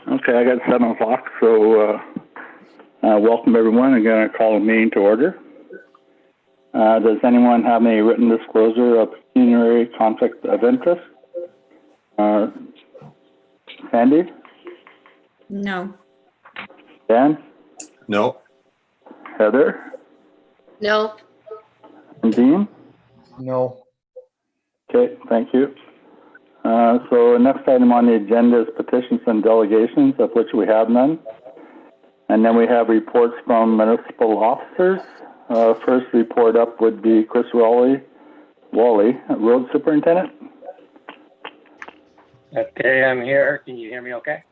Okay, I got 7 o'clock, so welcome everyone. I'm going to call the meeting to order. Does anyone have any written disclosure of pecuniary conflict of interest? Sandy? No. Dan? No. Heather? No. And Dean? No. Okay, thank you. So the next item on the agenda is petitions and delegations, of which we have none. And then we have reports from municipal officers. First report up would be Chris Wally, Road Superintendent. Okay, I'm here. Can you hear me okay?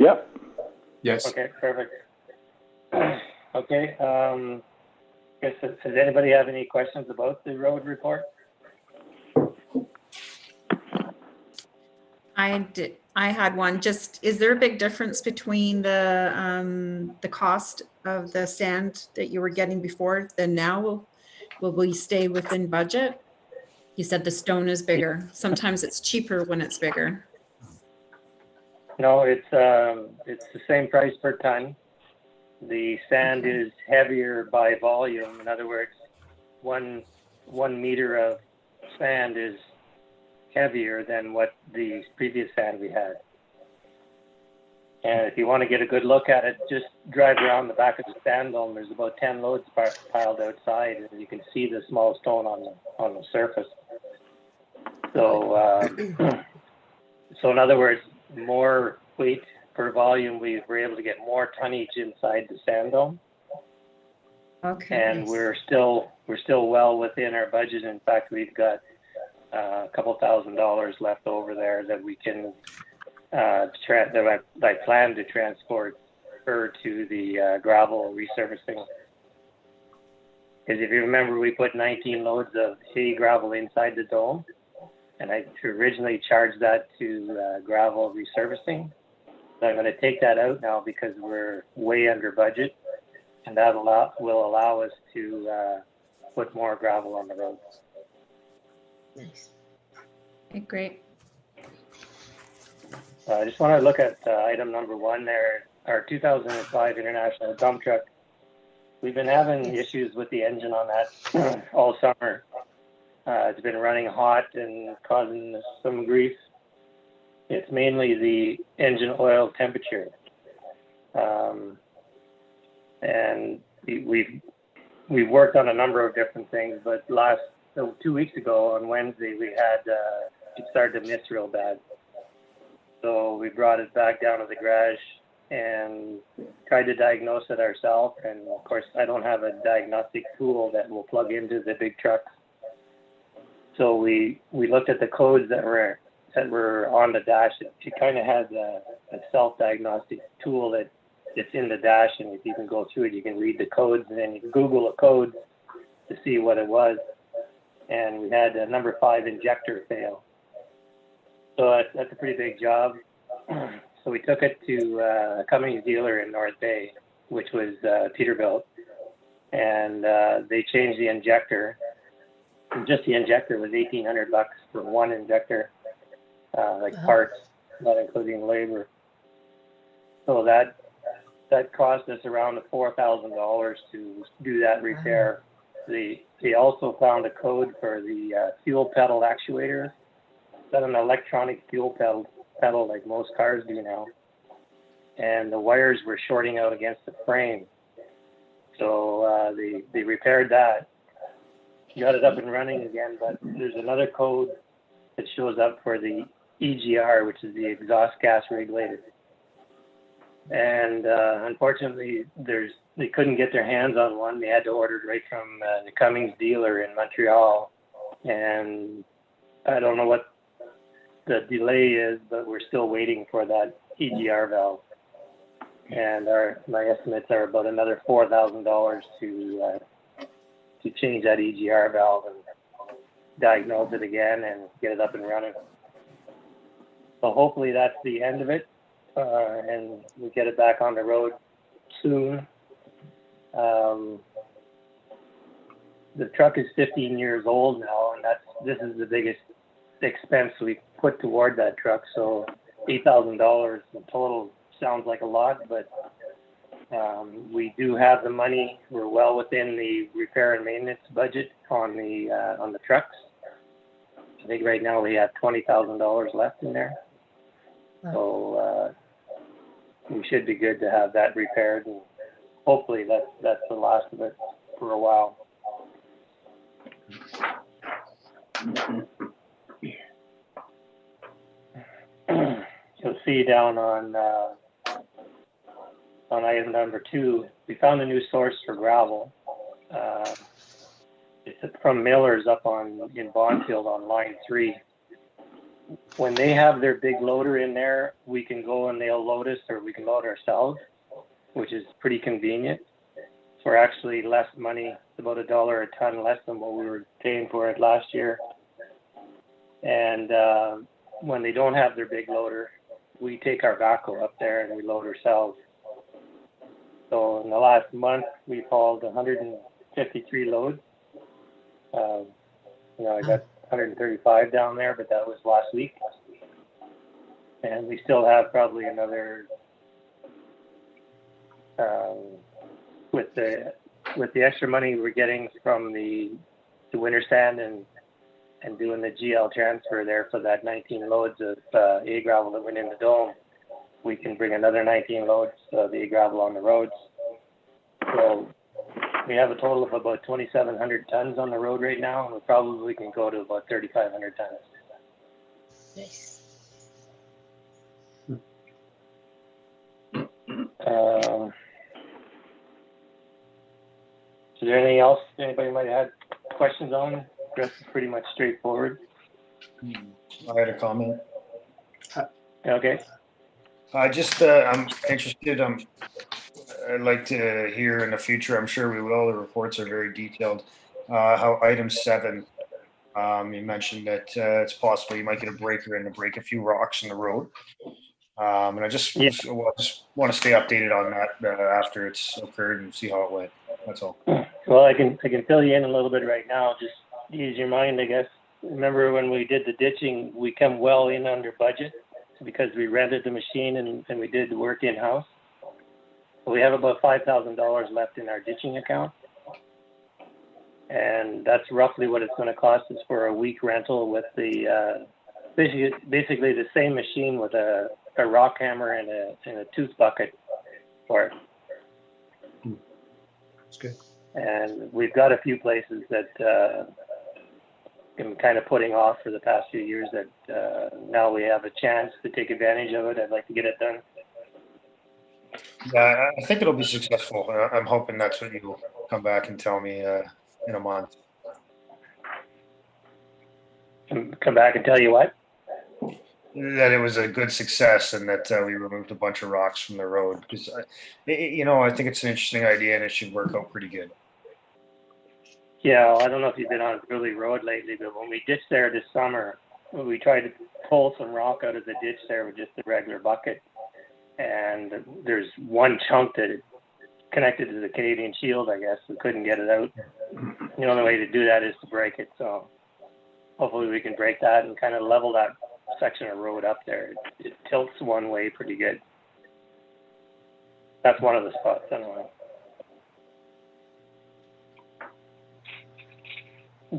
Yep. Yes. Okay, perfect. Okay, does anybody have any questions about the road report? I had one. Just, is there a big difference between the cost of the sand that you were getting before than now? Will we stay within budget? You said the stone is bigger. Sometimes it's cheaper when it's bigger. No, it's the same price per ton. The sand Okay. is heavier by volume. In other words, one meter of sand is heavier than what the previous sand we had. And if you want to get a good look at it, just drive around the back of the sand dome. There's about 10 loads piled outside, and you can see the small stone on the surface. So, so in other words, more weight per volume, we were able to get more tonnage inside the sand dome. Okay. And we're still well within our budget. In fact, we've got a couple $1,000 left over there that we can that I plan to transport her to the gravel resurfacing. Because if you remember, we put 19 loads of hay gravel inside the dome, and I originally charged that to gravel resurfacing. So I'm going to take that out now because we're way under budget, and that will allow us to put more gravel on the roads. Nice. Okay, great. I just want to look at item number 1 there, our 2005 International dump truck. We've been having issues with the engine on that all summer. It's been running hot and causing us some grief. It's mainly the engine oil temperature. And we've worked on a number of different things, but 2 weeks ago on Wednesday, we had, it started to miss real bad. So we brought it back down to the garage and tried to diagnose it ourselves. And of course, I don't have a diagnostic tool that will plug into the big truck. So we looked at the codes that were on the dash. It kind of has a self-diagnostic tool that it's in the dash, and if you can go through it, you can read the codes, and then you can Google a code to see what it was. And we had a number 5 injector fail. So that's a pretty big job. So we took it to a Cummins dealer in North Bay, which was Peterbilt, and they changed the injector. And just the injector was $1,800 for one injector, parts, not including labor. So that cost us around $4,000 to do that repair. They also found a code for the fuel pedal actuator. It's an electronic fuel pedal like most cars do now. And the wires were shorting out against the frame. So they repaired that, got it up and running again, but there's another code that shows up for the EGR, which is the exhaust gas regulator. And unfortunately, they couldn't get their hands on one. They had to order it right from the Cummins dealer in Montreal. And I don't know what the delay is, but we're still waiting for that EGR valve. And my estimates are about another $4,000 to change that EGR valve and diagnose it again and get it up and running. So hopefully that's the end of it, and we get it back on the road soon. The truck is 15 years old now, and this is the biggest expense we put toward that truck. So $8,000 in total sounds like a lot, but we do have the money. We're well within the repair and maintenance budget on the trucks. I think right now we have $20,000 left in there. So we should be good to have that repaired, and hopefully that's the last of it for a while. You'll see down on item number 2, we found a new source for gravel. It's from Miller's up in Bondfield on line 3. When they have their big loader in there, we can go and they'll load us, or we can load ourselves, which is pretty convenient. For actually less money, it's about $1 a ton less than what we were paying for it last year. And when they don't have their big loader, we take our backhoe up there and we load ourselves. So in the last month, we've hauled 153 loads. I got 135 down there, but that was last week. And we still have probably another, with the extra money we're getting from the winter sand and doing the GL transfer there for that 19 loads of A gravel that went in the dome, we can bring another 19 loads of A gravel on the roads. So we have a total of about 2,700 tons on the road right now, and we probably can go to about 3,500 tons. Nice. Is there anything else anybody might have questions on? The rest is pretty much straightforward. I had a comment. Okay. I'm interested. I'd like to hear in the future, I'm sure we will, the reports are very detailed, how item 7, you mentioned that it's possible you might get a breaker in to break a few rocks in the road. And I just want to stay updated on that after it's occurred and see how it went. That's all. Well, I can fill you in a little bit right now. Just use your mind, I guess. Remember when we did the ditching, we come well in under budget because we rented the machine and we did the work in-house. So we have about $5,000 left in our ditching account. And that's roughly what it's going to cost us for a week rental with the basically the same machine with a rock hammer and a tooth bucket for it. That's good. And we've got a few places that I'm kind of putting off for the past few years that now we have a chance to take advantage of it. I'd like to get it done. Yeah, I think it'll be successful. I'm hoping that's what you'll come back and tell me in a month. Come back and tell you what? That it was a good success and that we removed a bunch of rocks from the road. Because, I think it's an interesting idea and it should work out pretty good. Yeah, I don't know if you've been on Burley Road lately, but when we ditched there this summer, we tried to pull some rock out of the ditch there with just a regular bucket. And there's one chunk that is connected to the Canadian Shield, I guess. We couldn't get it out. The only way to do that is to break it. So hopefully we can break that and kind of level that section of road up there. It tilts one way pretty good. That's one of the spots anyway.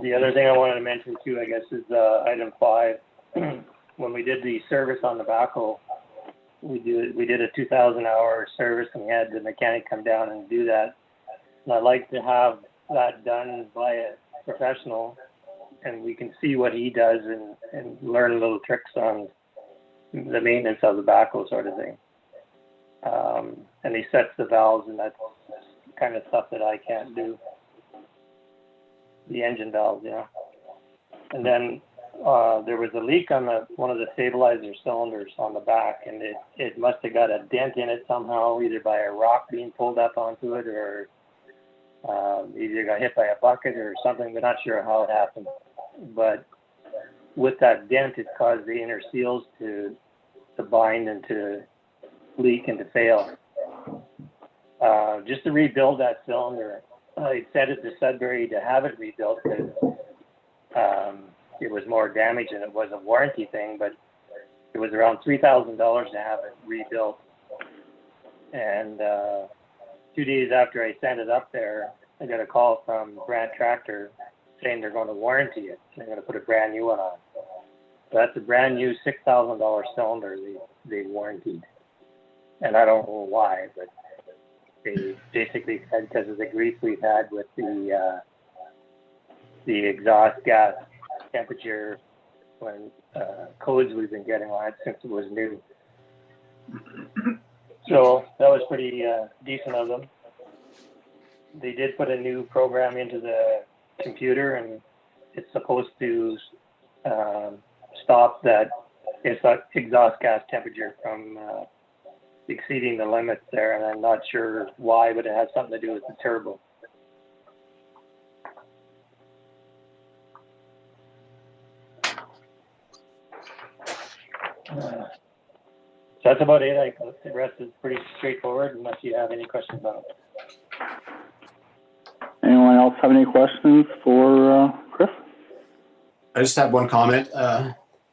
The other thing I wanted to mention too, I guess, is item 5. When we did the service on the backhoe, we did a 2,000-hour service and we had the mechanic come down and do that. And I'd like to have that done by a professional, and we can see what he does and learn little tricks on the maintenance of the backhoe sort of thing. And he sets the valves, and that's kind of stuff that I can't do. The engine valves, yeah. And then there was a leak on one of the stabilizer cylinders on the back, and it must have got a dent in it somehow, either by a rock being pulled up onto it, or either got hit by a bucket or something. We're not sure how it happened, but with that dent, it caused the inner seals to bind and to leak and to fail. Just to rebuild that cylinder, I sent it to Sudbury to have it rebuilt because it was more damage and it was a warranty thing, but it was around $3,000 to have it rebuilt. And 2 days after I sent it up there, I got a call from Brandt Tractor saying they're going to warranty it. They're going to put a brand new one on. So that's a brand new $6,000 cylinder they warranted. And I don't know why, but they basically said because of the grief we've had with the exhaust gas temperature when codes we've been getting on it since it was new. So that was pretty decent of them. They did put a new program into the computer, and it's supposed to stop that exhaust gas temperature from exceeding the limits there, and I'm not sure why, but it has something to do with the turbo. So that's about it. The rest is pretty straightforward unless you have any questions on it. Anyone else have any questions for Chris? I just have one comment.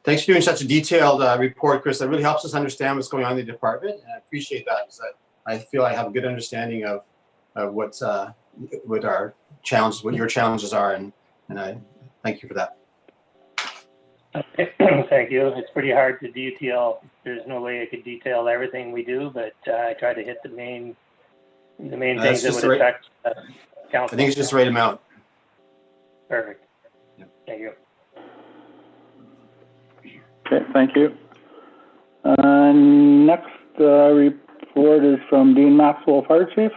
Thanks for doing such a detailed report, Chris. That really helps us understand what's going on in the department, and I appreciate that because I feel I have a good understanding of what our challenges, what your challenges are, and I thank you for that. Thank you. It's pretty hard to detail. There's no way I could detail everything we do, but I try to hit the main things that would affect council. I think it's just the right amount. Perfect. Yep. Thank you. Okay, thank you. Next report is from Dean Maxwell, Fire Chief.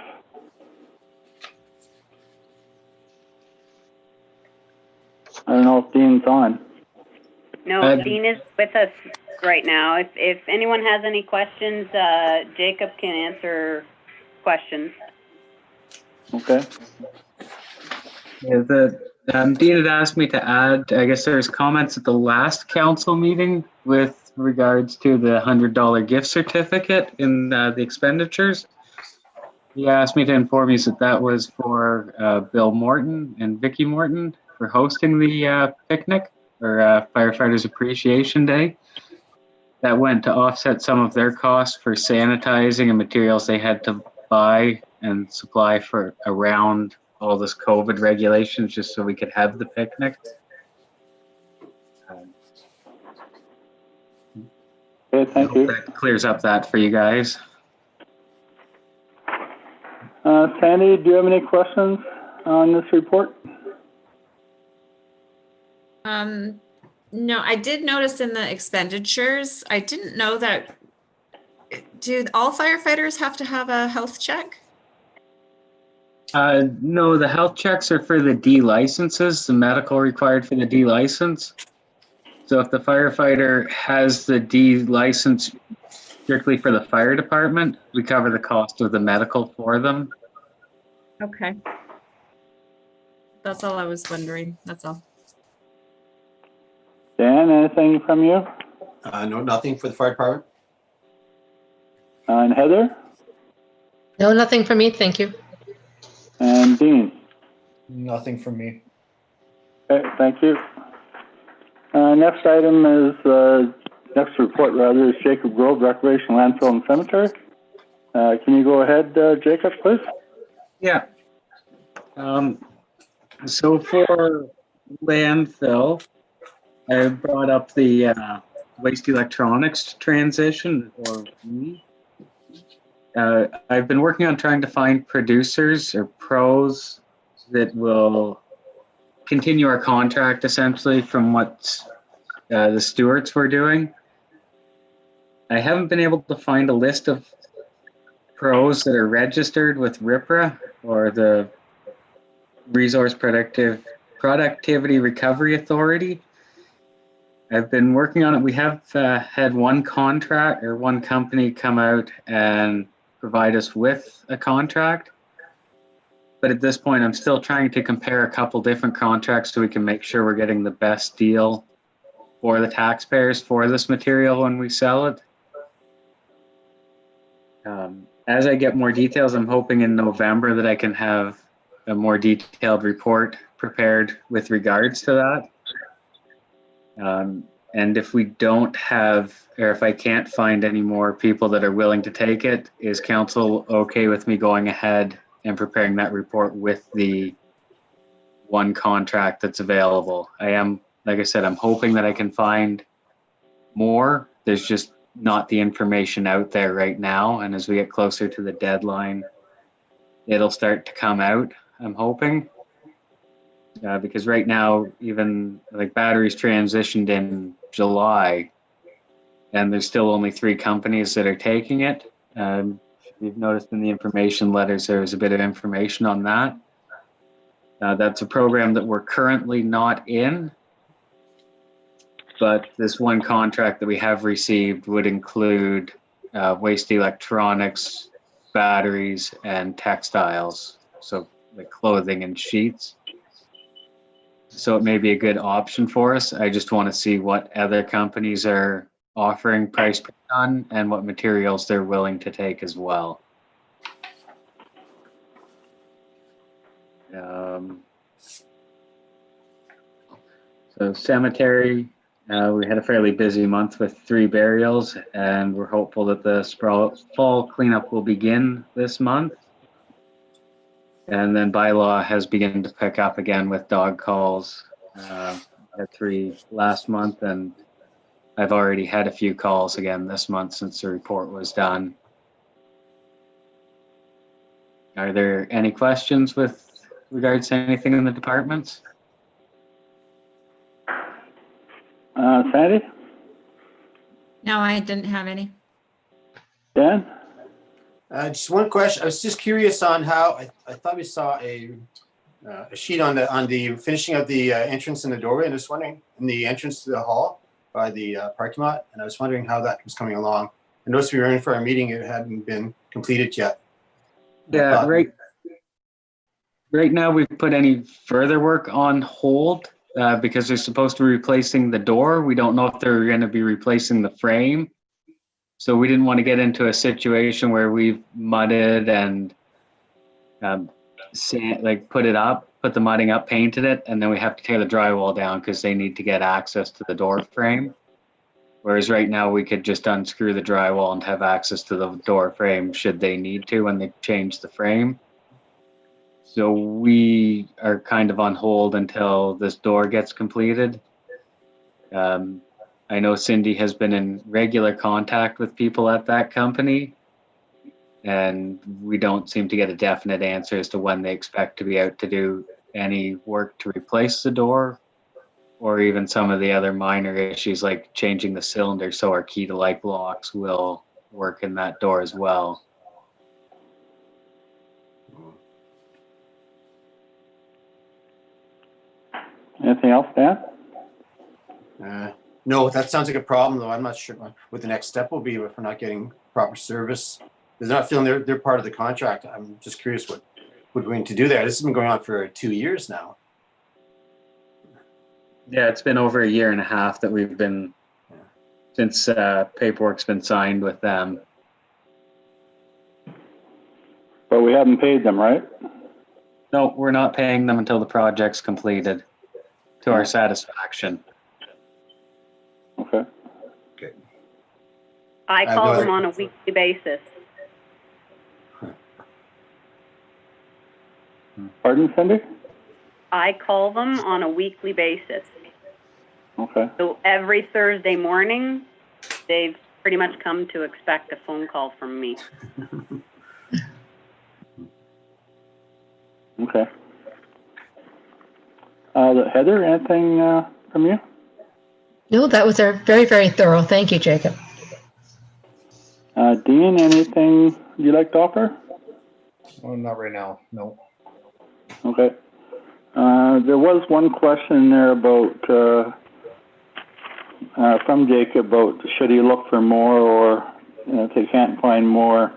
I don't know if Dean's on. No, Dean is with us right now. If anyone has any questions, Jacob can answer questions. Okay. Yeah, Dean had asked me to add, I guess there's comments at the last council meeting with regards to the $100 gift certificate in the expenditures. He asked me to inform you that that was for Bill Morton and Vicky Morton for hosting the picnic or Firefighters Appreciation Day. That went to offset some of their costs for sanitizing and materials they had to buy and supply for around all this COVID regulations just so we could have the picnic. Okay, thank you. That clears up that for you guys. Sandy, do you have any questions on this report? No, I did notice in the expenditures, I didn't know that. Do all firefighters have to have a health check? No, the health checks are for the D licenses, the medical required for the D license. So if the firefighter has the D license strictly for the fire department, we cover the cost of the medical for them. Okay. That's all I was wondering. That's all. Dan, anything from you? No, nothing for the fire department. And Heather? No, nothing for me. Thank you. And Dean? Nothing from me. Okay, thank you. Next item is, next report rather, is Jacob Grove Recreation Landfill and Cemetery. Can you go ahead, Jacob, please? Yeah. So for landfill, I brought up the waste electronics transition, or we. I've been working on trying to find producers or pros that will continue our contract essentially from what the stewards were doing. I haven't been able to find a list of pros that are registered with RIPRA or the Resource Productivity Recovery Authority. I've been working on it. We have had one contract or one company come out and provide us with a contract. But at this point, I'm still trying to compare a couple different contracts so we can make sure we're getting the best deal for the taxpayers for this material when we sell it. As I get more details, I'm hoping in November that I can have a more detailed report prepared with regards to that. And if we don't have, or if I can't find any more people that are willing to take it, is council okay with me going ahead and preparing that report with the one contract that's available? I am, like I said, I'm hoping that I can find more. There's just not the information out there right now. And as we get closer to the deadline, it'll start to come out, I'm hoping. Because right now, even like batteries transitioned in July, and there's still only 3 companies that are taking it. You've noticed in the information letters, there's a bit of information on that. That's a program that we're currently not in, but this one contract that we have received would include waste electronics, batteries, and textiles, so like clothing and sheets. So it may be a good option for us. I just want to see what other companies are offering price per ton and what materials they're willing to take as well. So cemetery, we had a fairly busy month with 3 burials, and we're hopeful that the fall cleanup will begin this month. And then bylaw has begun to pick up again with dog calls. Had 3 last month, and I've already had a few calls again this month since the report was done. Are there any questions with regards to anything in the departments? Sandy? No, I didn't have any. Dan? Just one question. I was just curious on how I thought we saw a sheet on the finishing of the entrance in the doorway, and I was wondering in the entrance to the hall by the parking lot, and I was wondering how that was coming along. I noticed we were in for our meeting; it hadn't been completed yet. Yeah, right now we've put any further work on hold because they're supposed to be replacing the door. We don't know if they're going to be replacing the frame. So we didn't want to get into a situation where we've mudded and put the mudding up, painted it, and then we have to tear the drywall down because they need to get access to the door frame. Whereas right now we could just unscrew the drywall and have access to the door frame should they need to when they change the frame. So we are kind of on hold until this door gets completed. I know Cindy has been in regular contact with people at that company, and we don't seem to get a definite answer as to when they expect to be out to do any work to replace the door, or even some of the other minor issues like changing the cylinder so our key to life locks will work in that door as well. Anything else, Dan? No, that sounds like a problem, though. I'm not sure what the next step will be if we're not getting proper service. They're not feeling they're part of the contract. I'm just curious what we're going to do there. This has been going on for 2 years now. Yeah, it's been over 1.5 years that we've been, since paperwork's been signed with them. But we haven't paid them, right? No, we're not paying them until the project's completed to our satisfaction. Okay. I call them on a weekly basis. Pardon, Cindy? I call them on a weekly basis. Okay. So every Thursday morning, they've pretty much come to expect a phone call from me. Okay. Heather, anything from you? No, that was very, very thorough. Thank you, Jacob. Dean, anything you'd like to offer? Well, not right now, no. Okay. There was one question there about from Jacob about should he look for more, or if they can't find more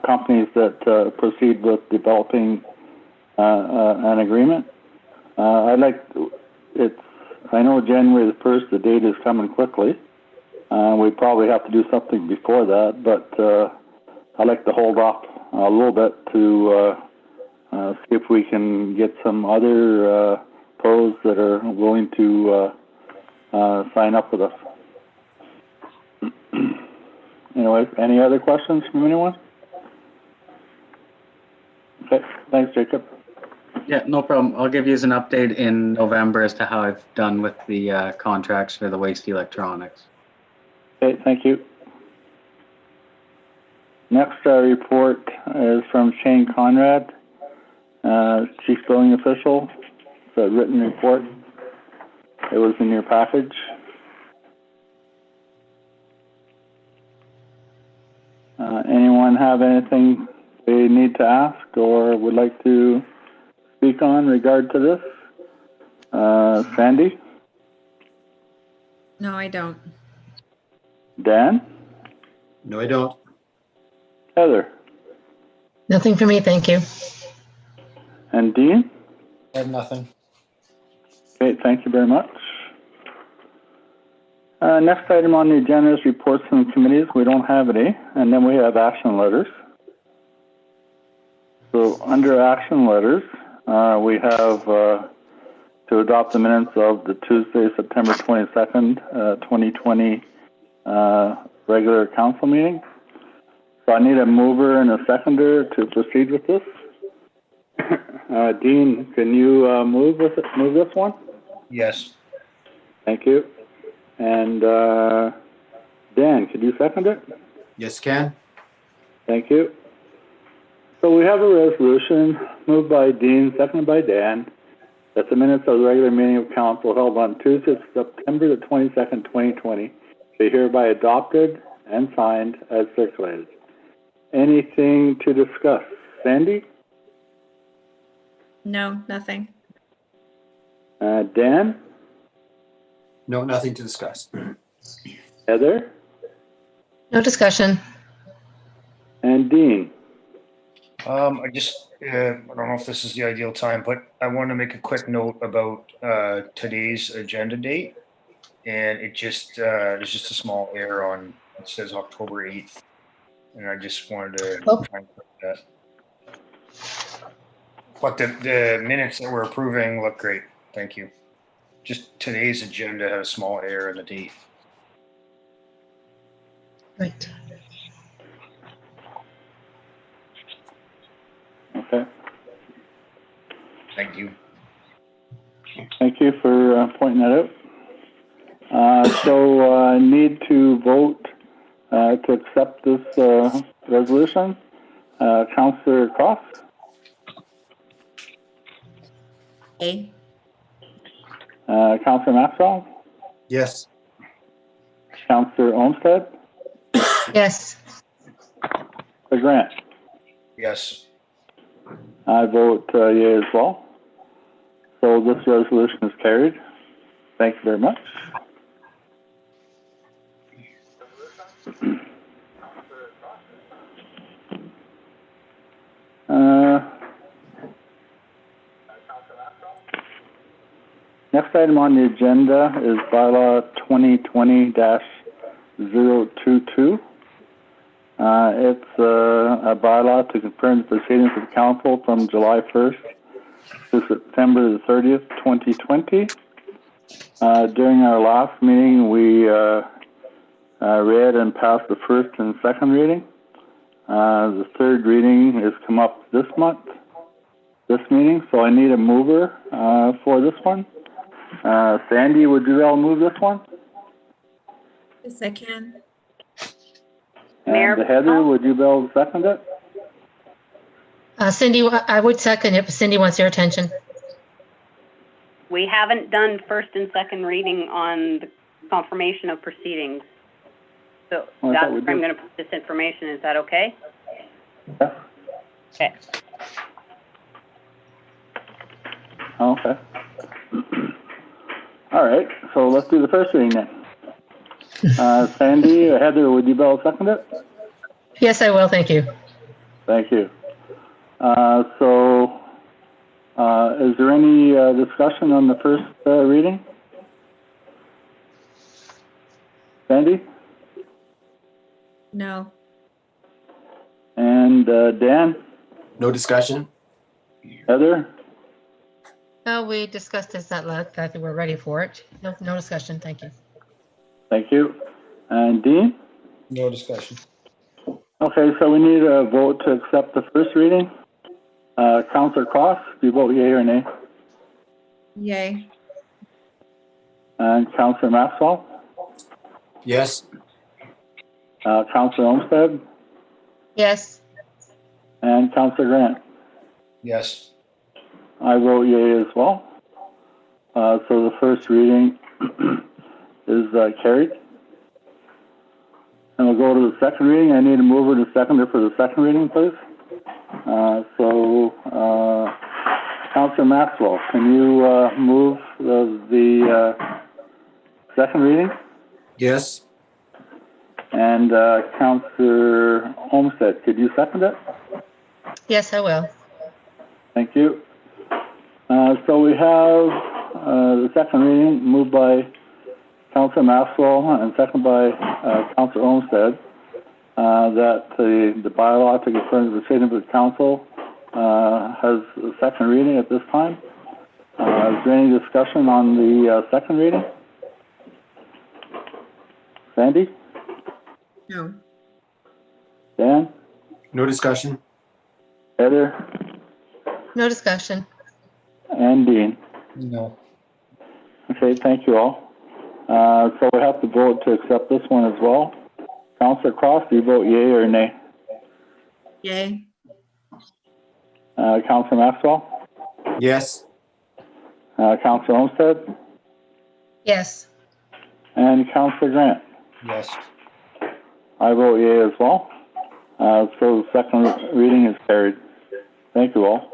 companies that proceed with developing an agreement. I know January the 1st, the date is coming quickly. We probably have to do something before that, but I'd like to hold off a little bit to see if we can get some other pros that are willing to sign up with us. Anyway, any other questions from anyone? Okay, thanks, Jacob. Yeah, no problem. I'll give you an update in November as to how I've done with the contracts for the waste electronics. Okay, thank you. Next report is from Shane Conrad, Chief Billing Official. It's a written report. It was in your package. Anyone have anything they need to ask or would like to speak on regard to this? Sandy? No, I don't. Dan? No, I don't. Heather? Nothing for me, thank you. And Dean? I have nothing. Okay, thank you very much. Next item on the agenda is reports from committees. We don't have any. And then we have action letters. So under action letters, we have to adopt the minutes of the Tuesday, September 22nd, 2020 regular council meeting. So I need a mover and a seconder to proceed with this. Dean, can you move this one? Yes. Thank you. And Dan, could you second it? Yes, can. Thank you. So we have a resolution moved by Dean, seconded by Dan, that the minutes of the regular meeting of council held on Tuesday, September the 22nd, 2020, be hereby adopted and signed as circulated. Anything to discuss? Sandy? No, nothing. Dan? No, nothing to discuss. Heather? No discussion. And Dean? I don't know if this is the ideal time, but I want to make a quick note about today's agenda date. And there's just a small error on, it says October 8th. And I just wanted to try and put that. But the minutes that we're approving look great. Thank you. Just today's agenda had a small error in the date. Right. Okay. Thank you. Thank you for pointing that out. So need to vote to accept this resolution. Councillor Cross? A. Councillor Maxwell? Yes. Councillor Olmsted? Yes. Councillor Grant? Yes. I vote yea as well. So this resolution is carried. Thank you very much. Next item on the agenda is bylaw 2020-022. It's a bylaw to confirm the proceedings of council from July 1st to September the 30th, 2020. During our last meeting, we read and passed the first and second reading. The third reading has come up this meeting, so I need a mover for this one. Sandy, would you all move this one? Yes, I can. Mayor- And Heather, would you be able to second it? Cindy, I would second it, but Cindy wants your attention. We haven't done first and second reading on the confirmation of proceedings. So Well, I that's thought we where I'm did. going to put this information. Is that okay? Yeah. Okay. Okay. All right, so let's do the first reading then. Sandy, Heather, would you be able to second it? Yes, I will. Thank you. Thank you. Is there any discussion on the first reading? Sandy? No. And Dan? No discussion? Heather? Well, we discussed this at length. I think we're ready for it. No discussion. Thank you. Thank you. And Dean? No discussion. Okay, so we need a vote to accept the first reading. Councillor Cross, do you vote yea or nay? Yay. And Councillor Maxwell? Yes. Councillor Olmsted? Yes. And Councillor Grant? Yes. I vote yea as well. So the first reading is carried. And we'll go to the second reading. I need a mover to seconder for the second reading, please. Councillor Maxwell, can you move the second reading? Yes. And Councillor Olmsted, could you second it? Yes, I will. Thank you. So we have the second reading moved by Councillor Maxwell and seconded by Councillor Olmsted, that the bylaw to confirm the decision of the council has a second reading at this time. Is there any discussion on the second reading? Sandy? No. Dan? No discussion? Heather? No discussion. And Dean? No. Okay, thank you all. So we have to vote to accept this one as well. Councillor Cross, do you vote yea or nay? Yay. Councillor Maxwell? Yes. Councillor Olmsted? Yes. And Councillor Grant? Yes. I vote yea as well. So the second reading is carried. Thank you all.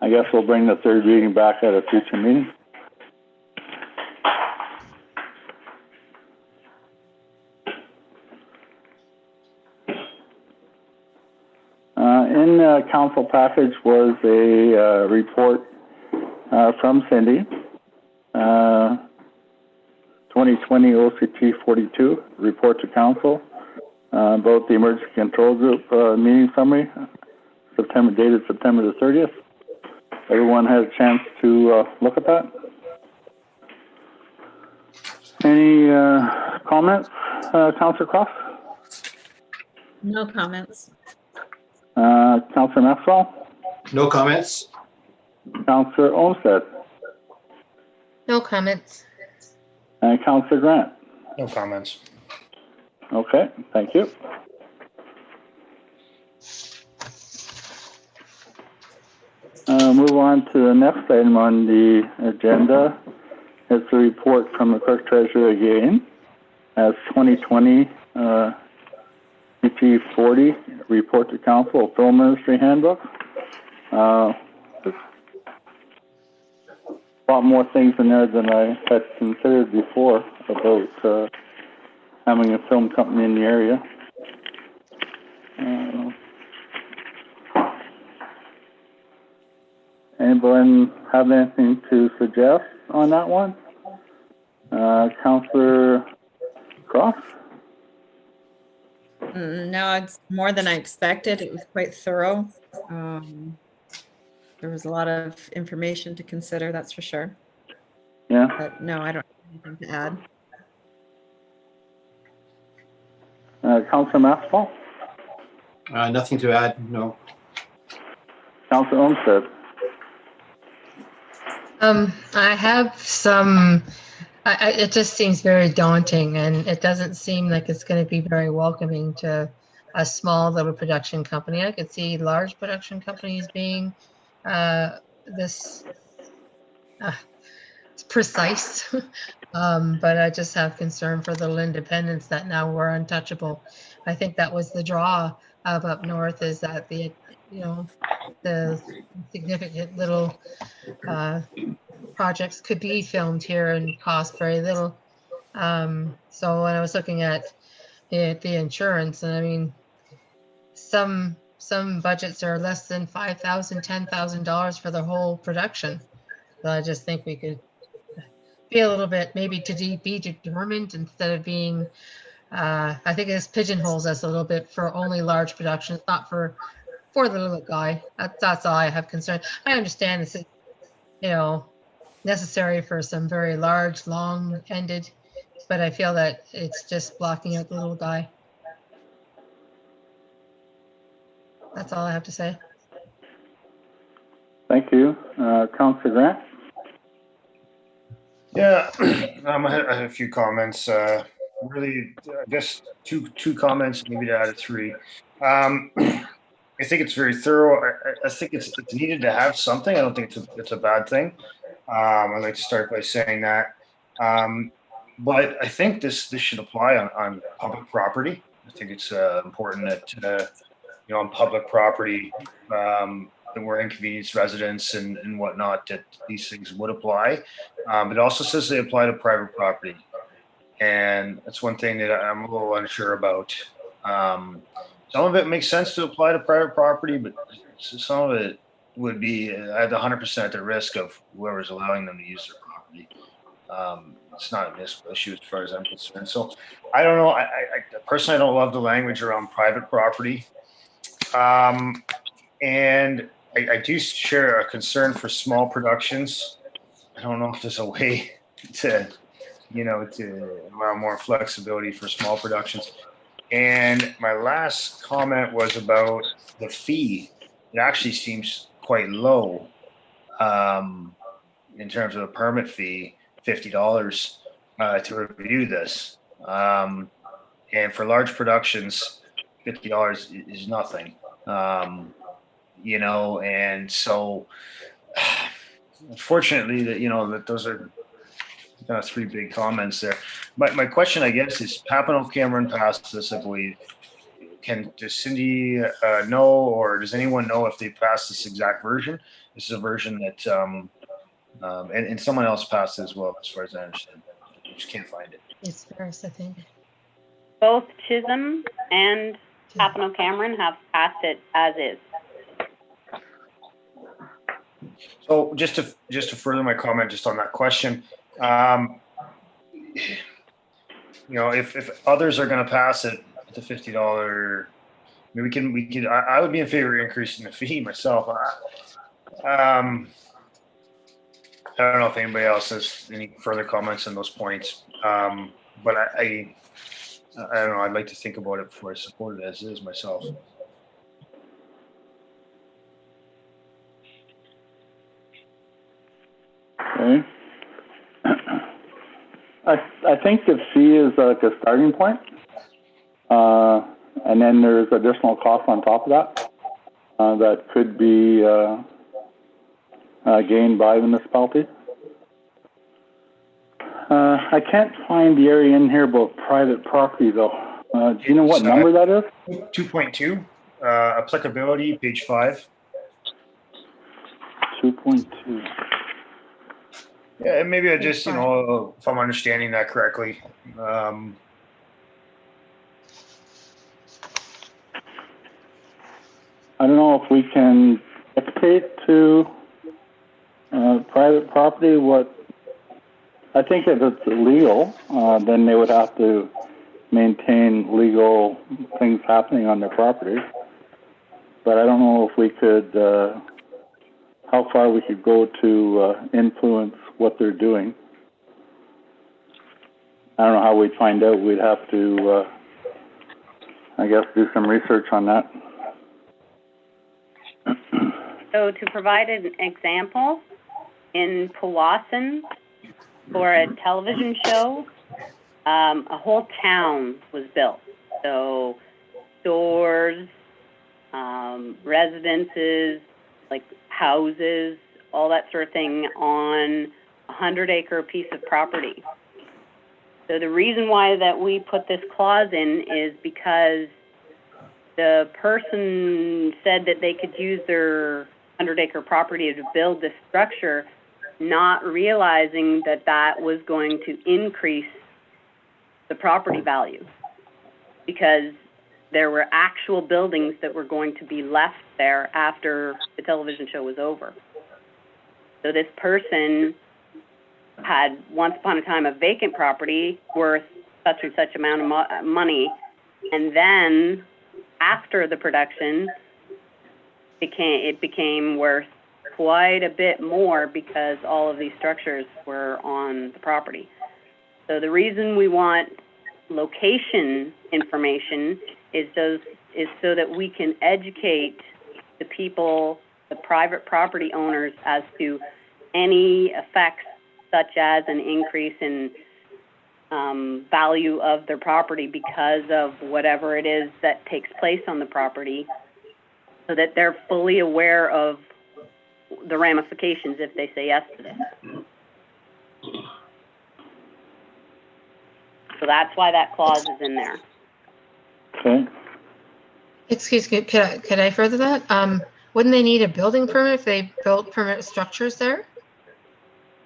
I guess we'll bring the third reading back at a future meeting. In the council package was a report from Cindy, 2020 OCT 42, report to council, about the emergency control group meeting summary, dated September the 30th. Everyone had a chance to look at that. Any comments, Councillor Cross? No comments. Councillor Maxwell? No comments? Councillor Olmsted? No comments. And Councillor Grant? No comments. Okay, thank you. Move on to the next item on the agenda. It's a report from the clerk treasurer again, as 2020 ET 40 report to council, film ministry handbook. A lot more things in there than I had considered before about having a film company in the area. Anyone have anything to suggest on that one? Councillor Cross? No, it's more than I expected. It was quite thorough. There was a lot of information to consider, that's for sure. Yeah. But no, I don't have anything to add. Councillor Maxwell? Nothing to add, no. Councillor Olmsted? I have some, it just seems very daunting, and it doesn't seem like it's going to be very welcoming to a small little production company. I could see large production companies being this precise, but I just have concern for the little independents that now we're untouchable. I think that was the draw of up north, is that the the significant little projects could be filmed here and cost very little. So when I was looking at the insurance, and I mean, some budgets are less than $5,000, $10,000 for the whole production. So I just think we could be a little bit, maybe be determined instead of being, I think this pigeonholes us a little bit for only large productions, not for the little guy. That's all I have concern. I understand this is, necessary for some very large, long-ended, but I feel that it's just blocking out the little guy. That's all I have to say. Thank you. Councillor Grant? Yeah, I had a few comments. Really, I guess two comments, maybe to add a three. I think it's very thorough. I think it's needed to have something. I don't think it's a bad thing. I'd like to start by saying that. But I think this should apply on public property. I think it's important that on public property that we're inconvenienced residents and whatnot, that these things would apply. It also says they apply to private property, and that's one thing that I'm a little unsure about. Some of it makes sense to apply to private property, but some of it would be at 100% at the risk of whoever's allowing them to use their property. It's not a municipal issue as far as I'm concerned. So I don't know. I personally, I don't love the language around private property. And I do share a concern for small productions. I don't know if there's a way to allow more flexibility for small productions. And my last comment was about the fee. It actually seems quite low in terms of a permit fee, $50 to review this. And for large productions, $50 is nothing. And so unfortunately that those are kind of three big comments there. My question, I guess, is Papineau Cameron passed this, I believe. Does Cindy know, or does anyone know if they passed this exact version? This is a version that and someone else passed it as well, as far as I understand. I just can't find it. It's Ferris, I think. Both Chisholm and Papineau Cameron have passed it as is. So just to further my comment just on that question, if others are going to pass it at the $50, we can. I would be in favor of increasing the fee myself. I don't know if anybody else has any further comments on those points, but I don't know. I'd like to think about it before I support it as is myself. Okay. I think the fee is like a starting point, and then there's additional costs on top of that that could be gained by the municipality. I can't find the area in here about private property though. Do you know what number that is? 2.2, applicability, page 5. 2.2. Yeah, maybe I just, if I'm understanding that correctly. I don't know if we can dictate to private property what. I think if it's illegal, then they would have to maintain legal things happening on their property. But I don't know if we could, how far we could go to influence what they're doing. I don't know how we'd find out. We'd have to, I guess, do some research on that. So to provide an example, in Powassan, for a television show, a whole town was built. So stores, residences, like houses, all that sort of thing on a 100-acre piece of property. So the reason why that we put this clause in is because the person said that they could use their 100-acre property to build this structure, not realizing that that was going to increase the property value, because there were actual buildings that were going to be left there after the television show was over. So this person had once upon a time a vacant property worth such and such amount of money, and then after the production, it became worth quite a bit more because all of these structures were on the property. So the reason we want location information is so that we can educate the people, the private property owners, as to any effects such as an increase in value of their property because of whatever it is that takes place on the property, so that they're fully aware of the ramifications if they say yes to this. So that's why that clause is in there. Okay. Excuse me, could I further that? Wouldn't they need a building permit if they built permanent structures there?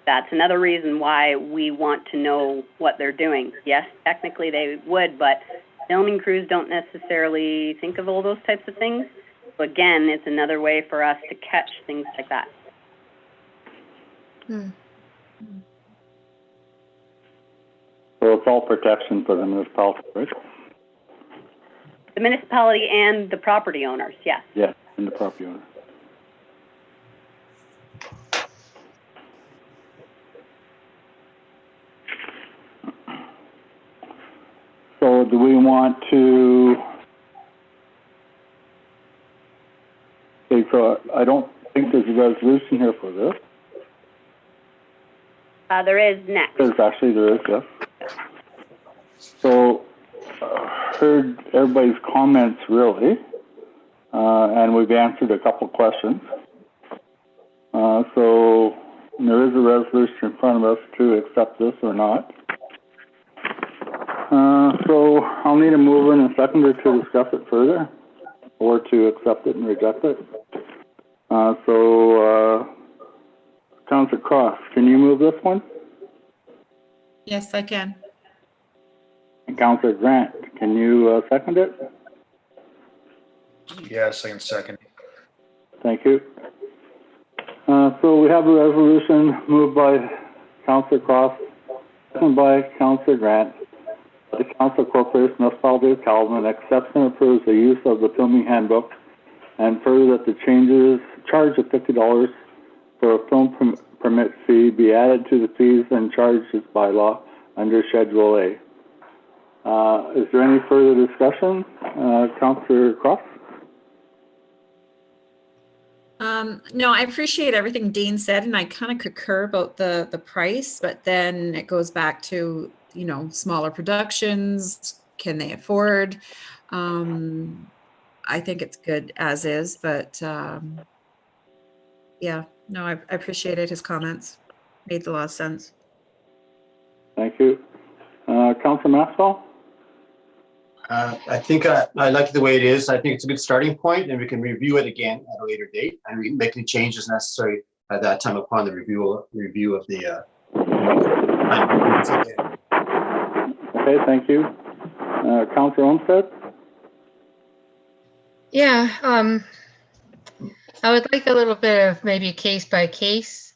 That's another reason why we want to know what they're doing. Yes, technically they would, but filming crews don't necessarily think of all those types of things. So again, it's another way for us to catch things like that. Hmm. So it's all protection for the municipality, right? The municipality and the property owners, yes. Yeah, and the property owner. So do we want to, okay, so I don't think there's a resolution here for this. There is next. There is, yes. So, heard everybody's comments really, and we've answered a couple questions. So there is a resolution in front of us to accept this or not. So I'll need a mover and a seconder to discuss it further, or to accept it and reject it. Councillor Cross, can you move this one? Yes, I can. And Councillor Grant, can you second it? Yes, I can second. Thank you. So we have a resolution moved by Councillor Cross, seconded by Councillor Grant. The Council Corporation Municipality of Calvin accepts and approves the use of the filming handbook, and further that the charge of $50 for a film permit fee be added to the fees and charges by law under Schedule A. Is there any further discussion? Councillor Cross? No, I appreciate everything Dean said, and I kind of concur about the price, but then it goes back to, you know, smaller productions, can they afford? I think it's good as is, but yeah, no, I appreciated his comments. Made a lot of sense. Thank you. Councillor Maxwell? I think I like the way it is. I think it's a good starting point, and we can review it again at a later date, and we can make any changes necessary at that time upon the review of the. Okay, thank you. Councillor Olmsted? Yeah, I would like a little bit of maybe case by case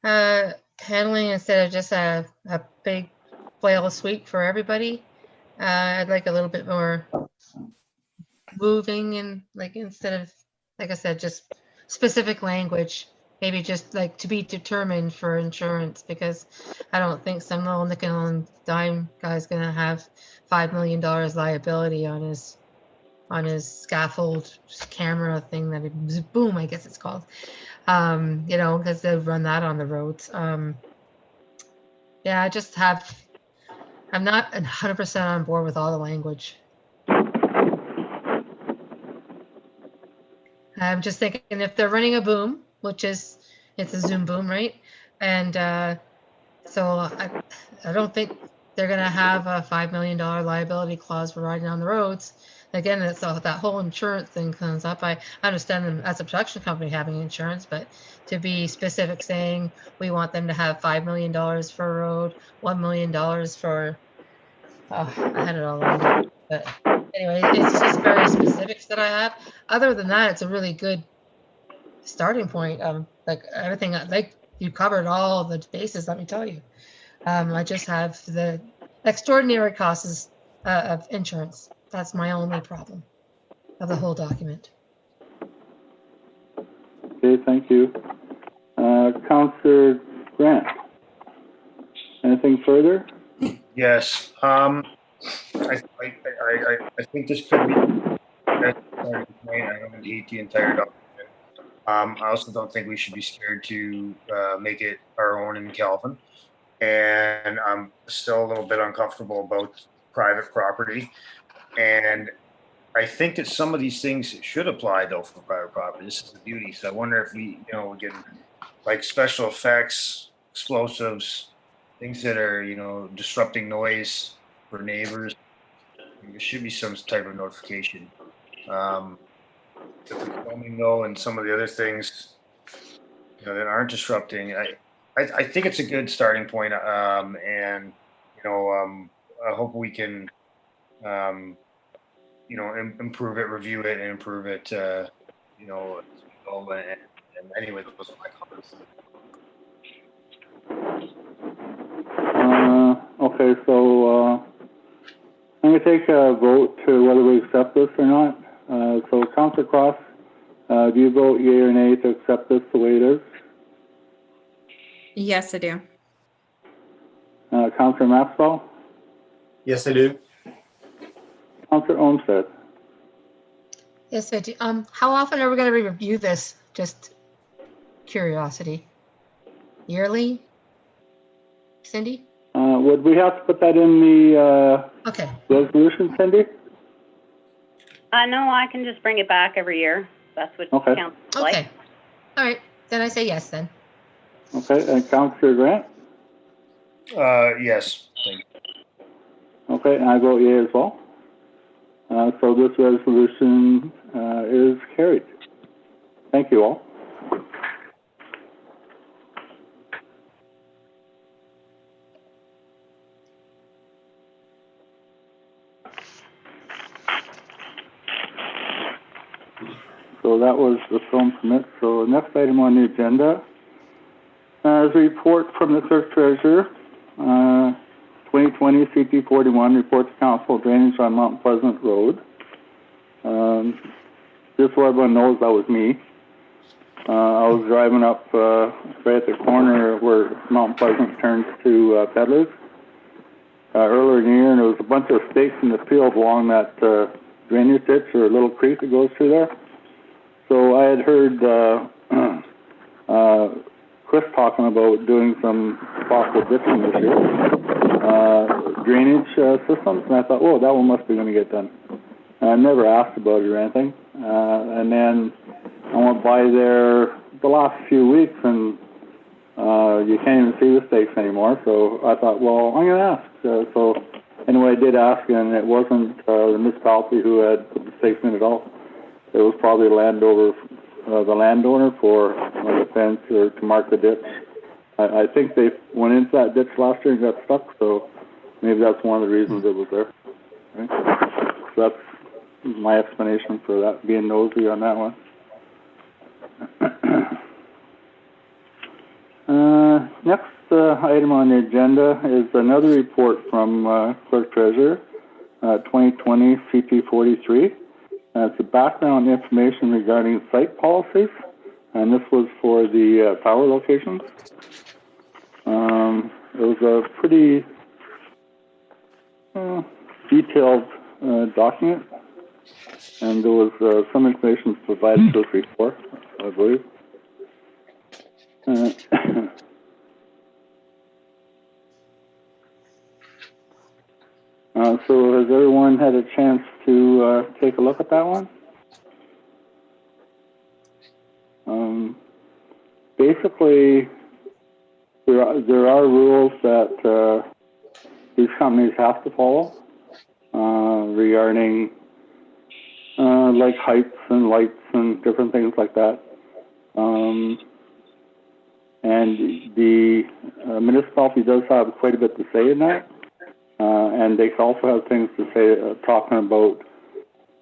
handling instead of just a big flail sweep for everybody. I'd like a little bit more moving, and like, instead of, like I said, just specific language, maybe just like to be determined for insurance, because I don't think some little nickel and dime guy's gonna have $5 million liability on his scaffold camera thing that it, boom, I guess it's called, you know, because they've run that on the roads. Yeah, I'm not 100% on board with all the language. I'm just thinking, if they're running a boom, which is, it's a Zoom boom, right? And so I don't think they're going to have a $5 million liability clause for riding on the roads. Again, it's all, that whole insurance thing comes up. I understand them as a production company having insurance, but to be specific, saying we want them to have $5 million for a road, $1 million for, oh, I had it all on. But anyway, it's just very specifics that I have. Other than that, it's a really good starting point. Like everything, like you covered all the bases, let me tell you. I just have the extraordinary costs of insurance. That's my only problem of the whole document. Okay, thank you. Councillor Grant, anything further? Yes. I think this could be a starting point. I don't hate the entire document. I also don't think we should be scared to make it our own in Calvin. And I'm still a little bit uncomfortable about private property. And I think that some of these things should apply though for private property. This is the beauty. So I wonder if we get like special effects, explosives, things that are, disrupting noise for neighbors. There should be some type of notification. The filming though, and some of the other things, that aren't disrupting. I think it's a good starting point. And I hope we can, improve it, review it, and improve it. And anyway, those are my comments. Okay, so I'm going to take a vote to whether we accept this or not. So Councillor Cross, do you vote yea or nay to accept this the way it is? Yes, I do. Councillor Maxwell? Yes, I do. Councillor Olmsted? Yes, I do. How often are we going to review this? Just curiosity. Yearly? Cindy? Would we have to put that in the Okay. resolution, Cindy? No, I can just bring it back every year. That's what Okay. council like. Okay. All right. Then I say yes then. Okay, and Councillor Grant? Yes. Thank you. Okay, and I vote yea as well. So this resolution is carried. Thank you all. So that was the film permit. So next item on the agenda is a report from the clerk treasurer. 2020 CP 41 report to council drainage on Mount Pleasant Road. Just so everyone knows, that was me. I was driving up right at the corner where Mount Pleasant turns to Peddlers earlier in the year, and there was a bunch of stakes in the field along that drainage ditch or little creek that goes through there. So I had heard Chris talking about doing some possible ditching this year, drainage systems, and I thought, whoa, that one must be going to get done. And I never asked about it or anything. And then I went by there the last few weeks, and you can't even see the stakes anymore. So I thought, well, I'm going to ask. So anyway, I did ask, and it wasn't the municipality who had put the stakes in at all. It was probably the landowner for the fence or to mark the ditch. I think they went into that ditch last year and got stuck, so maybe that's one of the reasons it was there. Right? So that's my explanation for that, being nosy on that one. Next item on the agenda is another report from Clerk Treasurer, 2020 CP 43. It's a background information regarding site policies, and this was for the power locations. It was a pretty detailed document, and there was some information provided to us before, I believe. So has everyone had a chance to take a look at that one? Basically, there are rules that these companies have to follow regarding like heights and lights and different things like that. And the municipality does have quite a bit to say in that. And they also have things to say talking about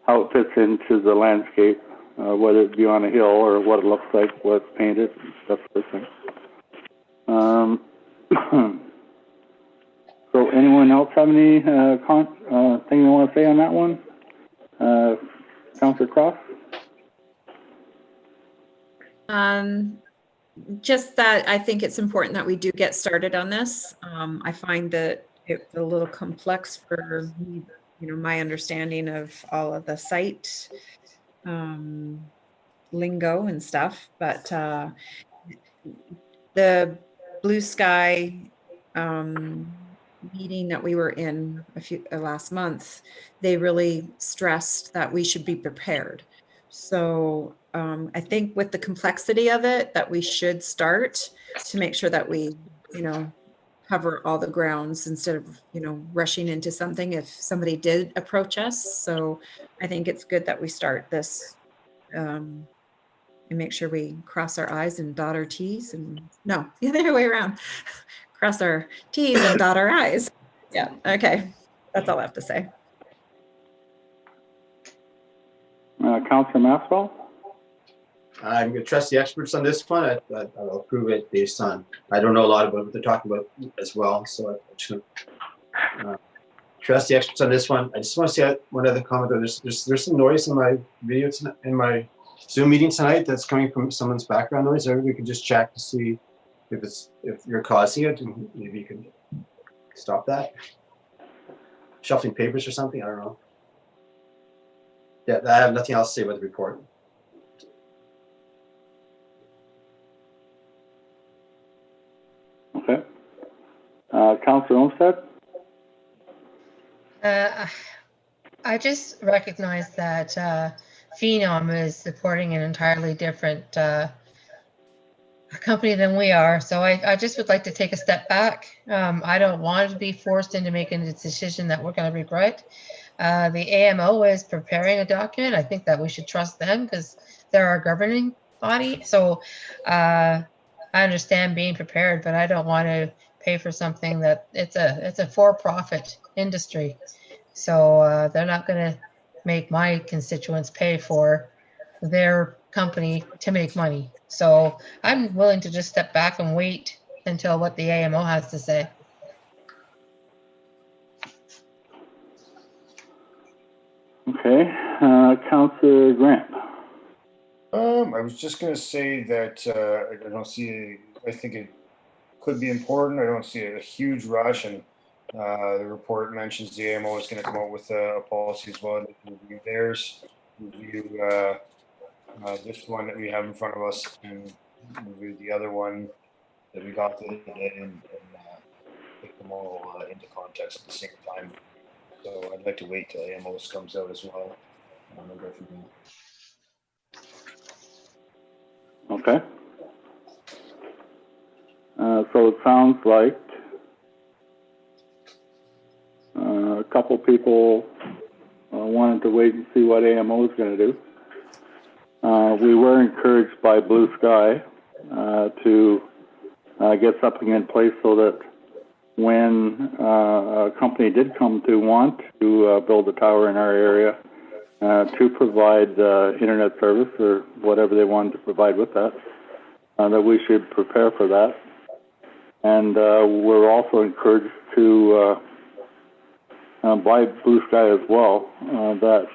how it fits into the landscape, whether it be on a hill or what it looks like, what's painted, that sort of thing. So anyone else have any thing they want to say on that one? Councillor Cross? Just that I think it's important that we do get started on this. I find that it's a little complex for me, my understanding of all of the site lingo and stuff, but the Blue Sky meeting that we were in last month, they really stressed that we should be prepared. So I think with the complexity of it, that we should start to make sure that we, cover all the grounds instead of, rushing into something if somebody did approach us. So I think it's good that we start this and make sure we cross our I's and dot our T's and no, the other way around. Cross our T's and dot our I's. Yeah, okay. That's all I have to say. Councillor Maxwell? I'm going to trust the experts on this one. I'll approve it based on, I don't know a lot about what they're talking about as well. So I'm just going to trust the experts on this one. I just want to say one other comment. There's some noise in my video tonight, in my Zoom meeting tonight that's coming from someone's background noise. We could just check to see if you're causing it, and maybe you can stop that. Shuffling papers or something, I don't know. Yeah, I have nothing else to say about the report. Okay. Councillor Olmsted? I just recognize that Phenom is supporting an entirely different company than we are. So I just would like to take a step back. I don't want to be forced into making a decision that we're going to regret. The AMO is preparing a document. I think that we should trust them because they're our governing body. So I understand being prepared, but I don't want to pay for something that it's a for-profit industry. So they're not going to make my constituents pay for their company to make money. So I'm willing to just step back and wait until what the AMO has to say. Okay. Councillor Grant? I was just going to say that I don't see, I think it could be important. I don't see a huge rush, and the report mentions the AMO is going to come out with a policy as well. Review theirs, review this one that we have in front of us, and review the other one that we got today, and take them all into context at the same time. So I'd like to wait till AMOS comes out as well. And we'll go from there. Okay. So it sounds like a couple people wanted to wait and see what AMO is going to do. We were encouraged by Blue Sky to get something in place so that when a company did come to want to build a tower in our area to provide internet service or whatever they wanted to provide with that, that we should prepare for that. And we're also encouraged to by Blue Sky as well, that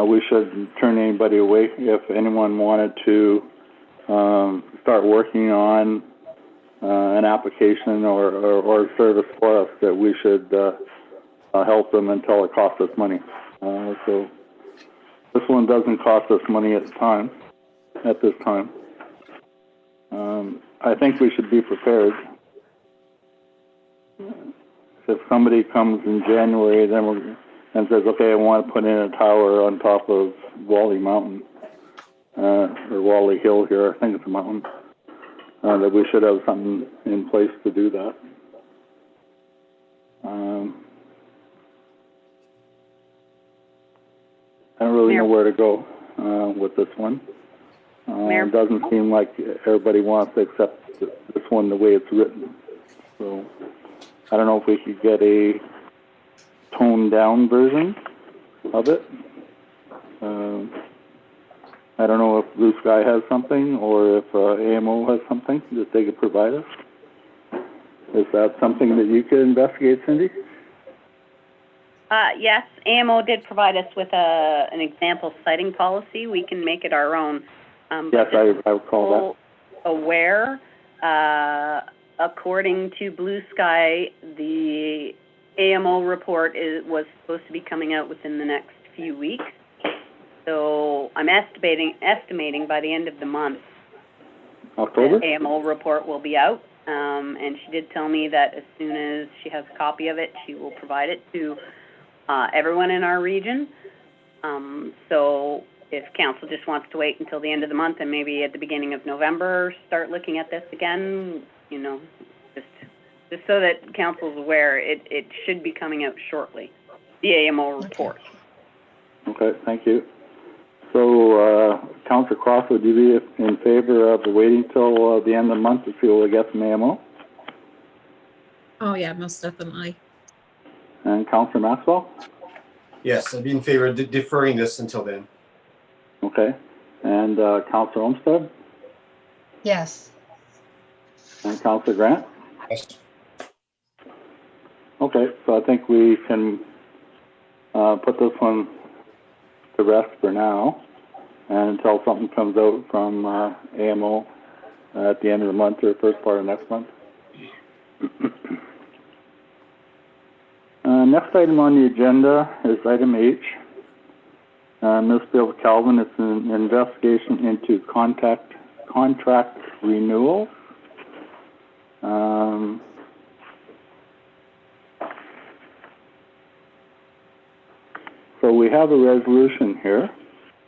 we shouldn't turn anybody away if anyone wanted to start working on an application or service for us, that we should help them until it costs us money. So this one doesn't cost us money at this time. I think we should be prepared. If somebody comes in January and says, okay, I want to put in a tower on top of Wally Mountain, or Wally Hill here, I think it's a mountain, that we should have something in place to do that. I don't really know Mayor. where to go, with this one. Mayor. It doesn't seem like everybody wants to accept this one the way it's written. So, I don't know if we could get a toned down version of it. I don't know if Blue Sky has something or if AMO has something that they could provide us. Is that something that you could investigate, Cindy? Yes, AMO did provide us with an example citing policy. We can make it our own. Yes, I recall that. Aware, according to Blue Sky, the AMO report was supposed to be coming out within the next few weeks. So I'm estimating by the end of the month, October? the AMO report will be out. And she did tell me that as soon as she has a copy of it, she will provide it to everyone in our region. So if council just wants to wait until the end of the month and maybe at the beginning of November start looking at this again, you know, just so that council's aware, it should be coming out shortly, the AMO report. Okay, thank you. So, Councillor Cross, would you be in favor of waiting till the end of the month to see what we get from AMO? Oh, yeah, most definitely. And Councillor Maxwell? Yes, I'd be in favor of deferring this until then. Okay. And Councillor Olmsted? Yes. And Councillor Grant? Yes. Okay, so I think we can put this one to rest for now, and until something comes out from AMO at the end of the month or first part of next month. Next item on the agenda is item H. Ms. Bill Calvin, it's an investigation into contract renewal. So we have a resolution here.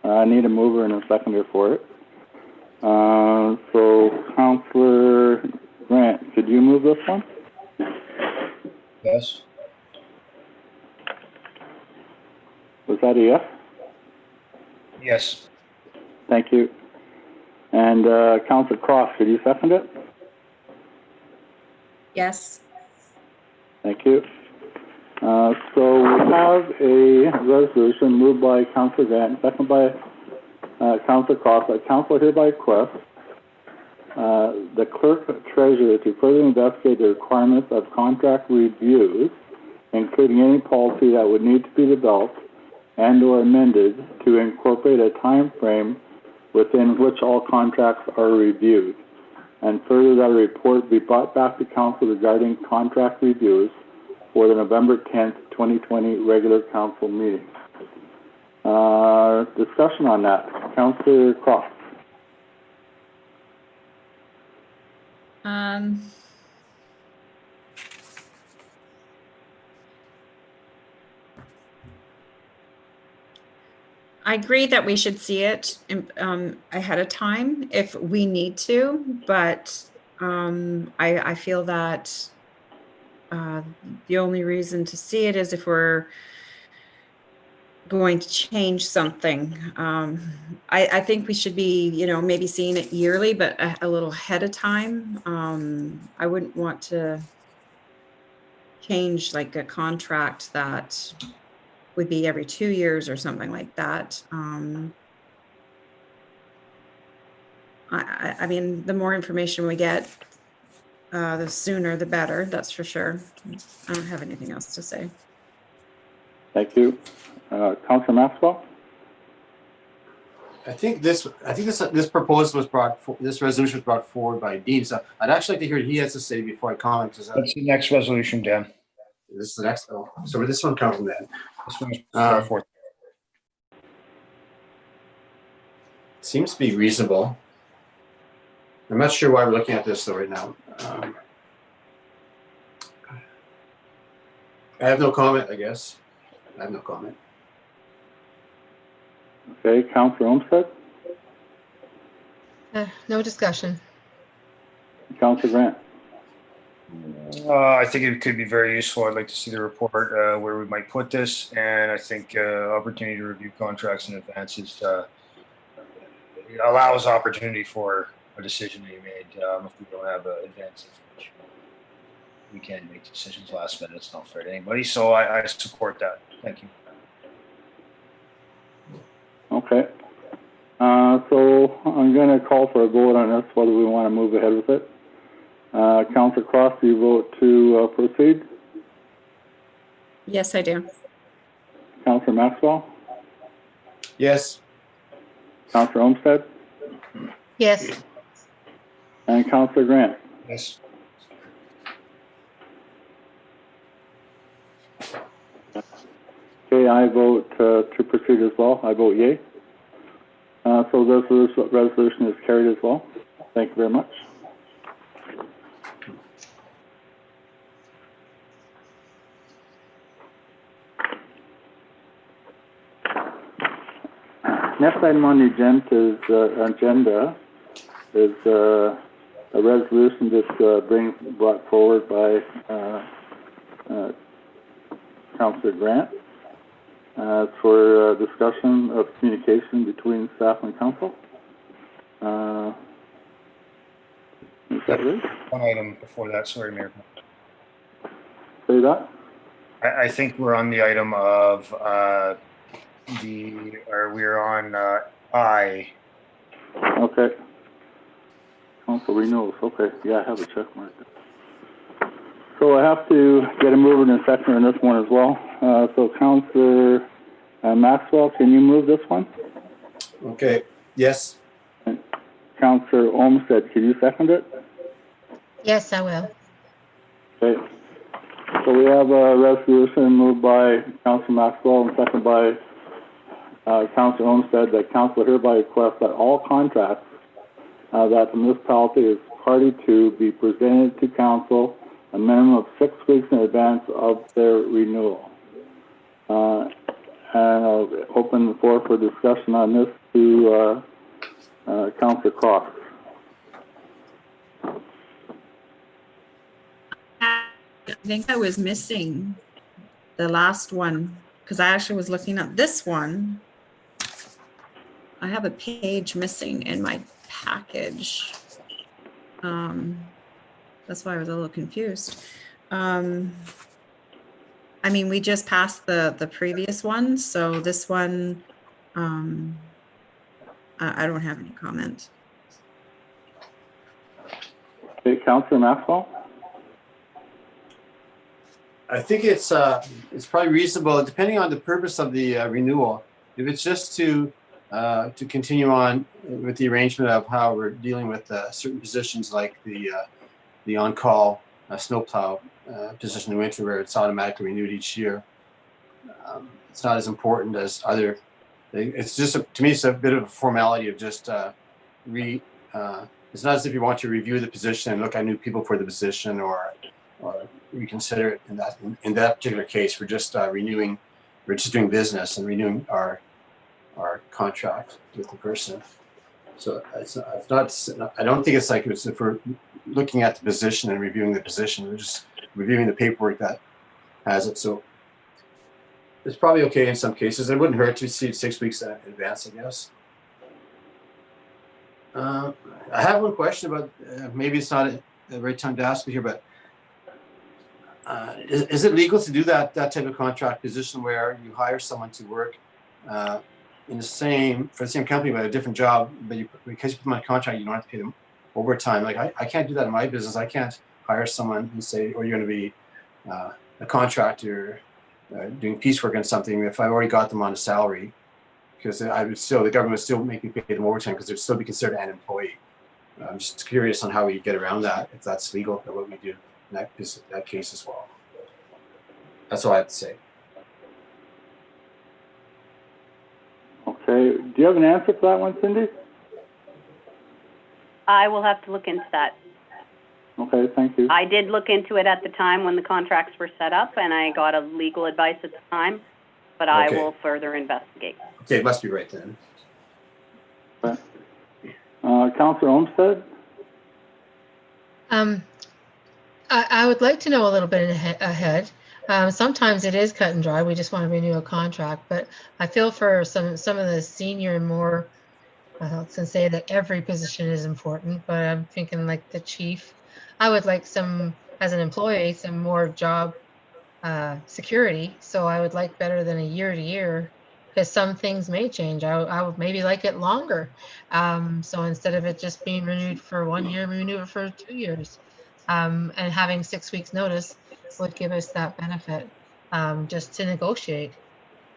I need a mover and a seconder for it. So Councillor Grant, could you move this one? Yes. Was that a yes? Yes. Thank you. And Councillor Cross, could you second it? Yes. Thank you. So we have a resolution moved by Councillor Grant, seconded by Councillor Cross. Council hereby requests the clerk treasurer to further investigate the requirements of contract reviews, including any policy that would need to be developed and or amended to incorporate a time frame within which all contracts are reviewed. And further, that a report be brought back to council regarding contract reviews for the November 10th, 2020 regular council meeting. Discussion on that. Councillor Cross. I agree that we should see it ahead of time if we need to, but I feel that the only reason to see it is if we're going to change something. I think we should be, you know, maybe seeing it yearly, but a little ahead of time. I wouldn't want to change like a contract that would be every 2 years or something like that. I mean, the more information we get, the sooner the better, that's for sure. I don't have anything else to say. Thank you. Councillor Maxwell? I think this proposal was this resolution was brought forward by Dean. So I'd actually like to hear what he has to say before I comment. That's the next resolution, Dan. This is the next. Oh, so where this one come from then? This one is brought forth. Seems to be reasonable. I'm not sure why we're looking at this though right now. I have no comment, I guess. I have no comment. Okay, Councillor Olmsted? No discussion. Councillor Grant? I think it could be very useful. I'd like to see the report where we might put this, and I think opportunity to review contracts in advance is allows opportunity for a decision to be made. If we don't have advance information, we can't make decisions last minute. It's not fair to anybody. So I support that. Thank you. Okay. So I'm going to call for a vote on this, whether we want to move ahead with it. Councillor Cross, do you vote to proceed? Yes, I do. Councillor Maxwell? Yes. Councillor Olmsted? Yes. And Councillor Grant? Yes. Okay, I vote to proceed as well. I vote yea. So this resolution is carried as well. Thank you very much. Next item on the agenda is a resolution that's brought forward by Councillor Grant for discussion of communication between staff and council. Is that right? One item before that. Sorry, Mayor. Say that? I think we're on the item of we're on I. Okay. Council renewals. Okay. Yeah, I have a check mark. So I have to get a mover and a seconder on this one as well. So Councillor Maxwell, can you move this one? Okay. Yes. And Councillor Olmsted, can you second it? Yes, I will. Okay. So we have a resolution moved by Councillor Maxwell and seconded by Councillor Olmsted that council hereby requests that all contracts that the municipality is party to be presented to council a minimum of 6 weeks in advance of their renewal. And I'll open the floor for discussion on this to Councillor Cross. I think I was missing the last one because I actually was looking at this one. I have a page missing in my package. That's why I was a little confused. I mean, we just passed the previous one, so this one, I don't have any comment. Okay, Councillor Maxwell? I think it's probably reasonable, depending on the purpose of the renewal. If it's just to continue on with the arrangement of how we're dealing with certain positions like the on-call snowplow position in winter, where it's automatically renewed each year. It's not as important as other. It's just to me, it's a bit of a formality of just it's not as if you want to review the position and look at new people for the position or reconsider it in that particular case. We're just renewing. We're just doing business and renewing our contract with the person. So it's not. I don't think it's like if we're looking at the position and reviewing the position. We're just reviewing the paperwork that has it. So it's probably okay in some cases. It wouldn't hurt to see 6 weeks in advance, I guess. I have one question about maybe it's not the right time to ask it here, but is it legal to do that type of contract position where you hire someone to work for the same company but a different job, but because you put them on a contract, you don't have to pay them overtime? Like I can't do that in my business. I can't hire someone and say, "Oh, you're going to be a contractor doing piecework on something," if I already got them on a salary, because the government would still make me pay them overtime because they'd still be considered an employee. I'm just curious on how we get around that, if that's legal, or what we do in that case as well. That's all I have to say. Okay. Do you have an answer for that one, Cindy? I will have to look into that. Okay, thank you. I did look into it at the time when the contracts were set up, and I got a legal advice at the time, but I Okay. will further investigate. Okay, it must be right then. Okay. Councillor Olmsted? I would like to know a little bit ahead. Sometimes it is cut and dry. We just want to renew a contract, but I feel for some of the senior and more, I was going to say that every position is important, but I'm thinking like the chief. I would like some, as an employee, some more job security. So I would like better than a year to year, because some things may change. I would maybe like it longer. So instead of it just being renewed for 1 year, renew it for 2 years. And having 6 weeks notice would give us that benefit, just to negotiate.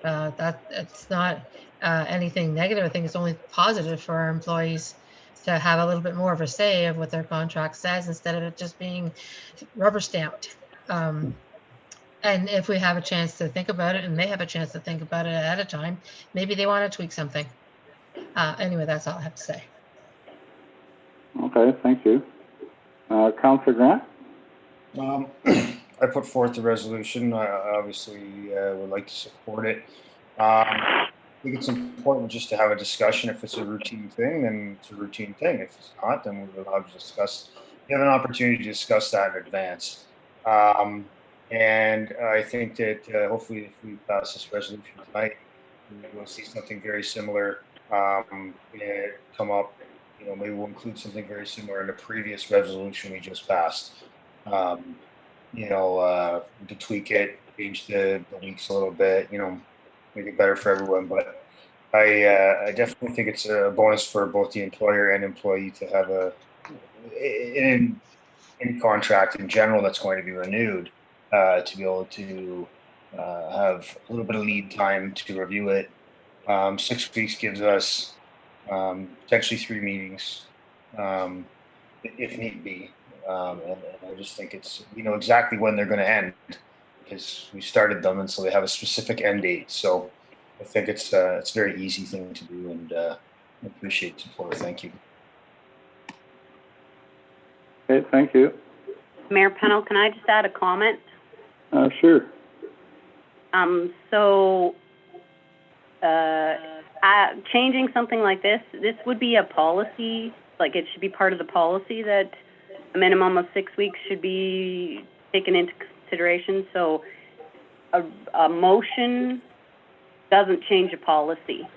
That it's not anything negative. I think it's only positive for our employees to have a little bit more of a say of what their contract says instead of it just being rubber stamped. And if we have a chance to think about it and they have a chance to think about it at a time, maybe they want to tweak something. Anyway, that's all I have to say. Okay, thank you. Councillor Grant? I put forth the resolution. I obviously would like to support it. I think it's important just to have a discussion. If it's a routine thing, then it's a routine thing. If it's not, then we're allowed to discuss. We have an opportunity to discuss that in advance. And I think that hopefully if we pass this resolution tonight, we'll see something very similar come up. You know, maybe we'll include something very similar in the previous resolution we just passed. You know, to tweak it, change the weeks a little bit, you know, make it better for everyone. But I definitely think it's a bonus for both the employer and employee to have in contract in general that's going to be renewed, to be able to have a little bit of lead time to review it. 6 weeks gives us potentially 3 meetings, if need be. And I just think it's, you know, exactly when they're going to end, because we started them, and so they have a specific end date. So I think it's a very easy thing to do, and I appreciate support. Thank you. Okay, thank you. Mayor Pennell, can I just add a comment? Sure. Changing something like this would be a policy, like it should be part of the policy that a minimum of 6 weeks should be taken into consideration. So a motion doesn't change a policy.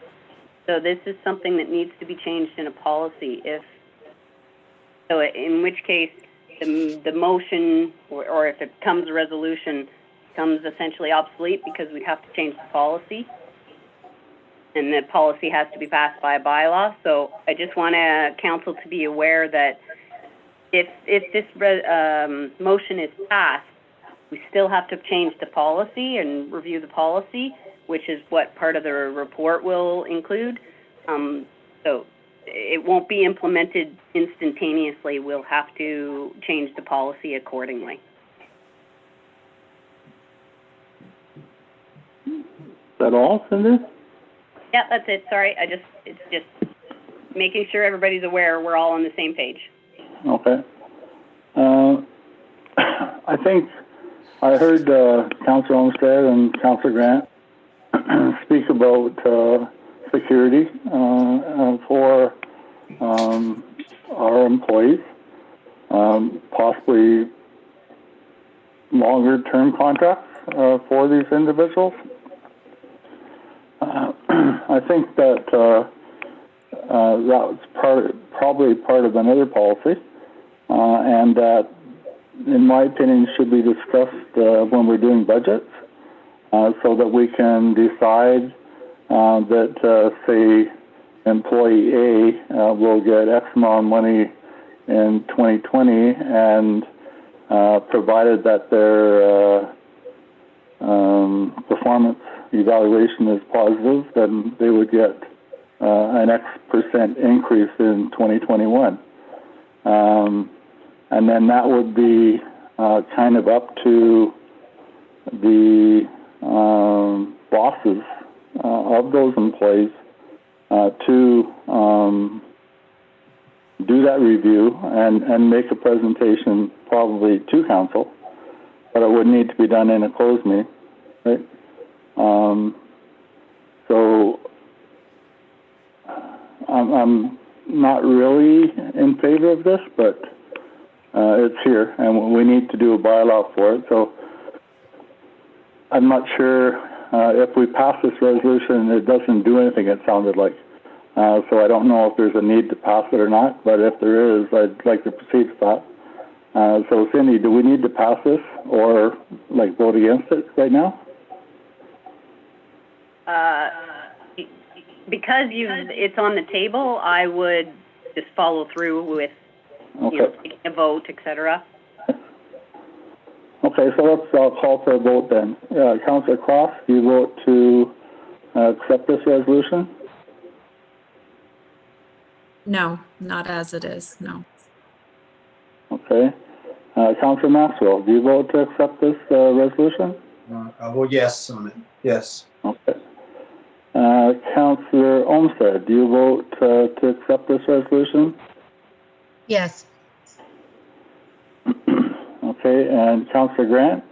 So this is something that needs to be changed in a policy. In which case, the motion, or if it becomes a resolution, becomes essentially obsolete because we'd have to change the policy. And the policy has to be passed by a bylaw. So I just want council to be aware that if this motion is passed, we still have to change the policy and review the policy, which is what part of the report will include. So it won't be implemented instantaneously. We'll have to change the policy accordingly. Is that all, Cindy? Yeah, that's it. Sorry, it's just making sure everybody's aware we're all on the same page. Okay. I think I heard Councillor Olmsted and Councillor Grant speak about security for our employees, possibly longer-term contracts for these individuals. I think that that was probably part of another policy, and that, in my opinion, should be discussed when we're doing budgets, so that we can decide that, say, employee A will get X amount of money in 2020, and provided that their performance evaluation is positive, then they would get an X% increase in 2021. And then that would be kind of up to the bosses of those employees to do that review and make a presentation probably to council, but it would need to be done in a closed meeting, right? So I'm not really in favor of this, but it's here, and we need to do a bylaw for it. So I'm not sure if we pass this resolution, it doesn't do anything, it sounded like. So I don't know if there's a need to pass it or not, but if there is, I'd like to proceed with that. So Cindy, do we need to pass this or like vote against it right now? Because it's on the table, I would just follow through with, taking a vote, etc. Okay, so let's call for a vote then. Councillor Cross, do you vote to accept this resolution? No, not as it is, no. Okay. Councillor Maxwell, do you vote to accept this resolution? I'll vote yes on it. Yes. Okay. Councillor Olmsted, do you vote to accept this resolution? Yes. Okay, and Councillor Grant?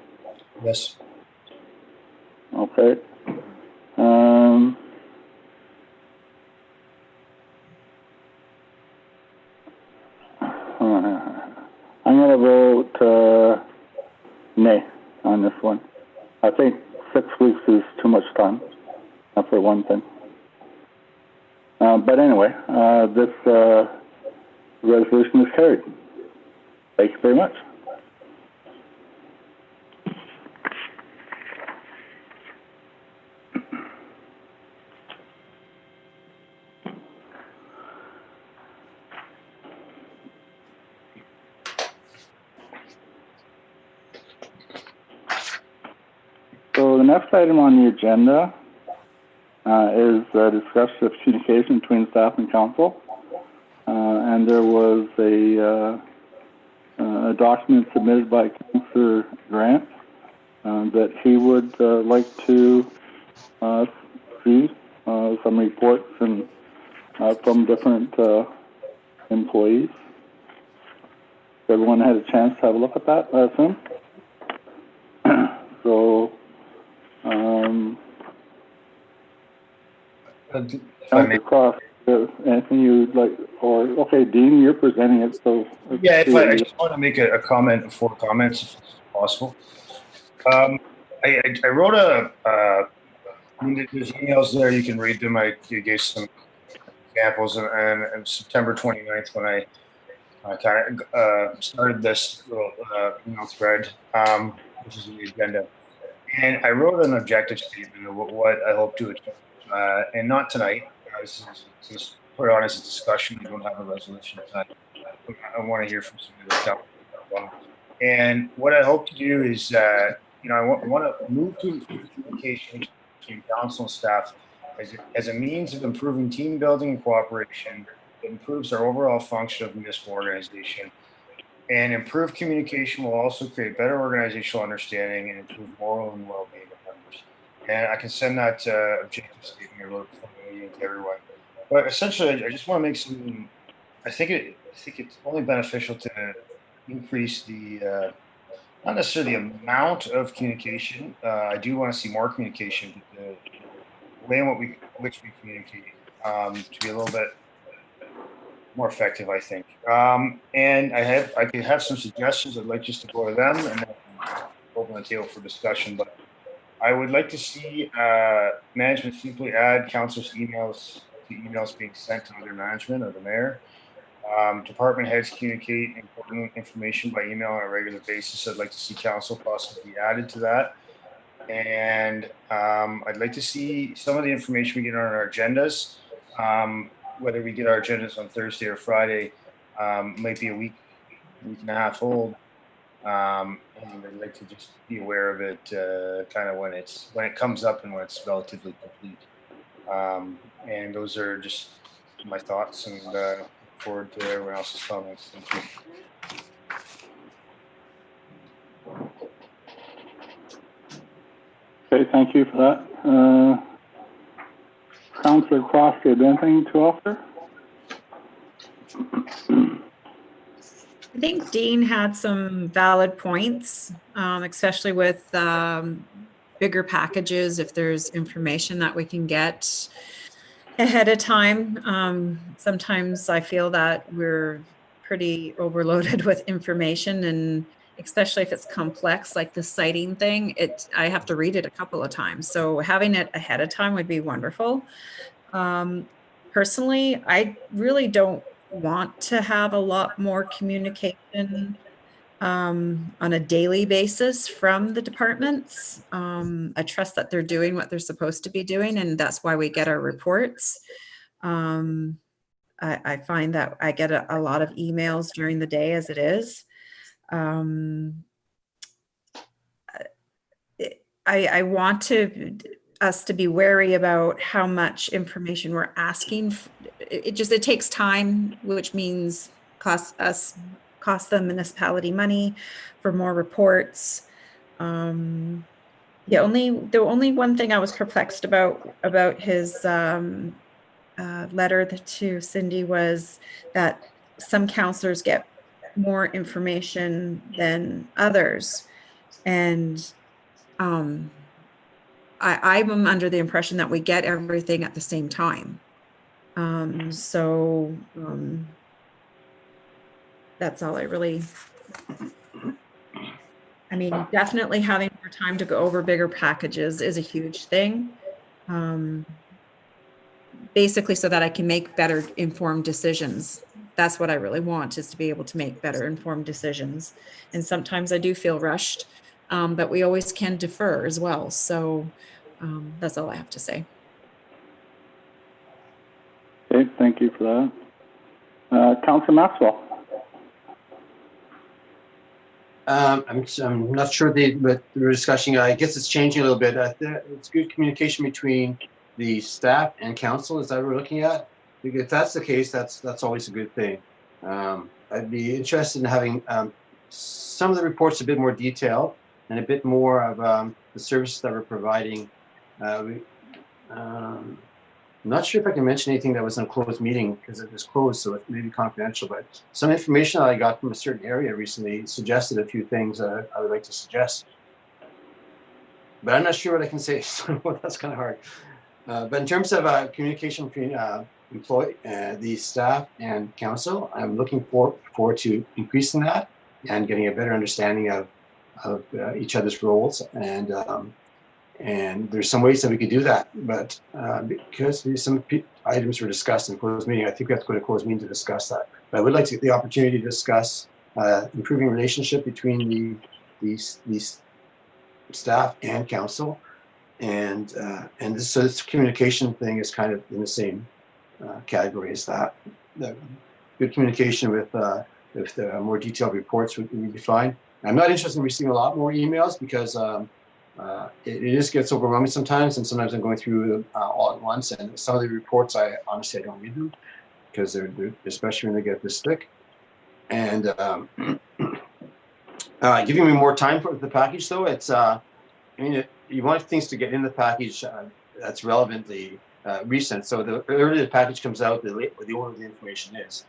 Yes. Okay. I'm going to vote nay on this one. I think 6 weeks is too much time for one thing. But anyway, this resolution is carried. Thank you very much. So the next item on the agenda is a discussion of communication between staff and council. And there was a document submitted by Councillor Grant that he would like to see some reports and from different employees. Everyone had a chance to have a look at that, I assume? So, Councillor Cross, anything you'd like, or, okay, Dean, you're presenting it, so. Yeah, I just want to make a comment, 4 comments if possible. I wrote there's emails there, you can read them. I gave some examples, and September 29th when I kind of started this little thread, which is in the agenda. And I wrote an objective statement of what I hope to achieve, and not tonight. This is put on as a discussion. We don't have a resolution tonight. I want to hear from some of the council. And what I hope to do is, I want to move to improve communication between council and staff as a means of improving team building and cooperation. It improves our overall function of the municipal organization. And improved communication will also create better organizational understanding and improve moral and well-being of members. And I can send that objective statement I wrote before the meeting to everyone. But essentially, I just want to make some. I think it's only beneficial to increase the not necessarily the amount of communication. I do want to see more communication, but the way in which we communicate to be a little bit more effective, I think. And I could have some suggestions. I'd like just to go to them and then open the table for discussion. But I would like to see management simply add councilors' emails to emails being sent to other management or the mayor. Department heads communicate important information by email on a regular basis. I'd like to see council possibly be added to that. And I'd like to see some of the information we get on our agendas. Whether we get our agendas on Thursday or Friday, might be a week and a half old. And I'd like to just be aware of it kind of when it comes up and when it's relatively complete. And those are just my thoughts, and look forward to everyone else's comments. Thank you. Okay, thank you for that. Councillor Cross, do you have anything to offer? I think Dean had some valid points, especially with bigger packages. If there's information that we can get ahead of time, sometimes I feel that we're pretty overloaded with information, and especially if it's complex, like the citing thing, I have to read it a couple of times. So having it ahead of time would be wonderful. Personally, I really don't want to have a lot more communication on a daily basis from the departments. I trust that they're doing what they're supposed to be doing, and that's why we get our reports. I find that I get a lot of emails during the day as it is. I want us to be wary about how much information we're asking. It takes time, which means cost the municipality money for more reports. The only one thing I was perplexed about his letter to Cindy was that some counselors get more information than others, and I'm under the impression that we get everything at the same time. That's all I really. I mean, definitely having more time to go over bigger packages is a huge thing. Basically, so that I can make better informed decisions. That's what I really want, is to be able to make better informed decisions. And sometimes I do feel rushed, but we always can defer as well. So that's all I have to say. Okay, thank you for that. Councillor Maxwell. I'm not sure but we're discussing. I guess it's changing a little bit. It's good communication between the staff and council. Is that what we're looking at? Because if that's the case, that's always a good thing. I'd be interested in having some of the reports a bit more detailed and a bit more of the services that we're providing. I'm not sure if I can mention anything that was in a closed meeting because it was closed, so it may be confidential, but some information that I got from a certain area recently suggested a few things that I would like to suggest. But I'm not sure what I can say, so that's kind of hard. But in terms of communication between the staff and council, I'm looking forward to increasing that and getting a better understanding of each other's roles, and there's some ways that we could do that, but because some items were discussed in closed meeting, I think we have to go to closed meeting to discuss that. But I would like to get the opportunity to discuss improving relationship between these staff and council, and this communication thing is kind of in the same category as that. The good communication with more detailed reports would be fine. I'm not interested in receiving a lot more emails because it just gets overwhelming sometimes, and sometimes I'm going through them all at once. And some of the reports, honestly I don't read them because they're especially when they get this thick. And giving me more time for the package, though, it's you want things to get in the package that's relevantly recent. So the earlier the package comes out, the older the information is.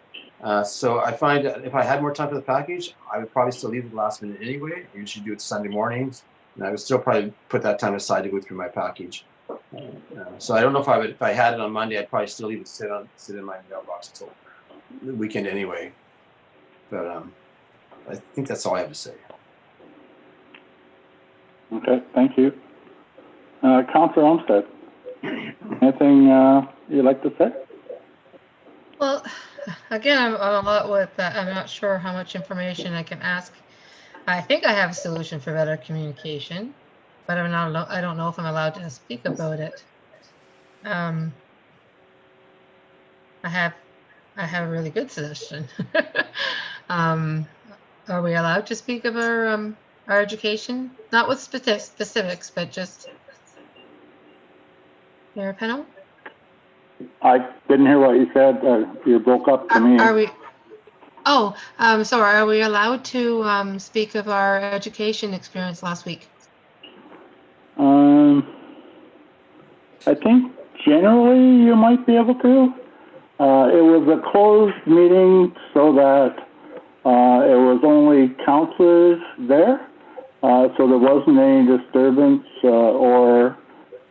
So I find that if I had more time for the package, I would probably still leave it the last minute anyway. I usually do it Sunday mornings. And I would still probably put that time aside to go through my package. So I don't know if I had it on Monday, I'd probably still leave it sit in my mailbox until the weekend anyway. But I think that's all I have to say. Okay, thank you. Councillor Olmsted, anything you'd like to say? Well, again, I'm a lot with I'm not sure how much information I can ask. I think I have a solution for better communication, but I don't know if I'm allowed to speak about it. I have a really good suggestion. Are we allowed to speak of our education? Not with specifics, but just Mayor Pennell? I didn't hear what you said. You broke up to me. Are we? Oh, sorry. Are we allowed to speak of our education experience last week? I think generally you might be able to. It was a closed meeting so that it was only councillors there, so there wasn't any disturbance or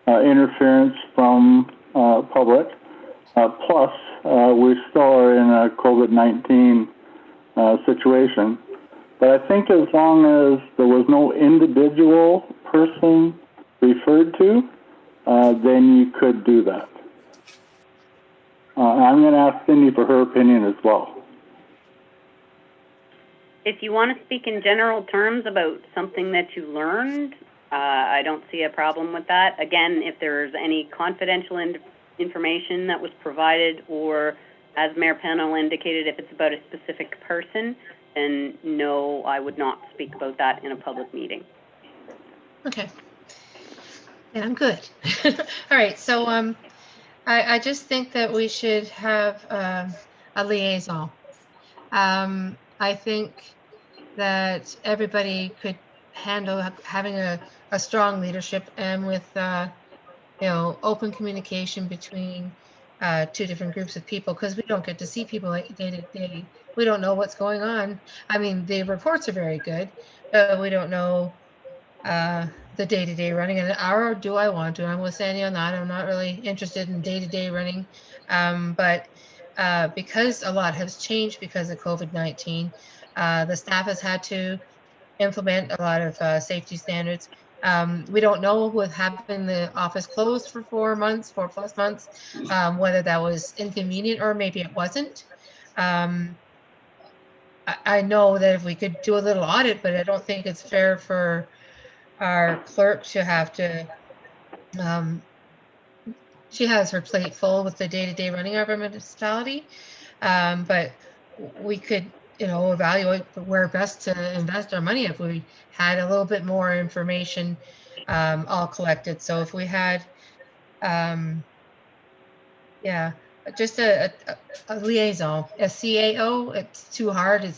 interference from public. Plus, we still are in a COVID-19 situation. But I think as long as there was no individual person referred to, then you could do that. I'm going to ask Cindy for her opinion as well. If you want to speak in general terms about something that you learned, I don't see a problem with that. Again, if there's any confidential information that was provided, or as Mayor Pennell indicated, if it's about a specific person, then no, I would not speak about that in a public meeting. Okay. Yeah, I'm good. All right, so I just think that we should have a liaison. I think that everybody could handle having a strong leadership, and with open communication between two different groups of people, because we don't get to see people like day to day. We don't know what's going on. I mean, the reports are very good, but we don't know the day-to-day running. And or do I want to? I'm with Sandy on that. I'm not really interested in day-to-day running, but because a lot has changed because of COVID-19, the staff has had to implement a lot of safety standards. We don't know, with having the office closed for 4 plus months, whether that was inconvenient or maybe it wasn't. I know that if we could do a little audit, but I don't think it's fair for our clerk to have to, she has her plate full with the day-to-day running of our municipality. But we could, evaluate where best to invest our money if we had a little bit more information all collected. So if we had, just a liaison, a CAO, it's too hard.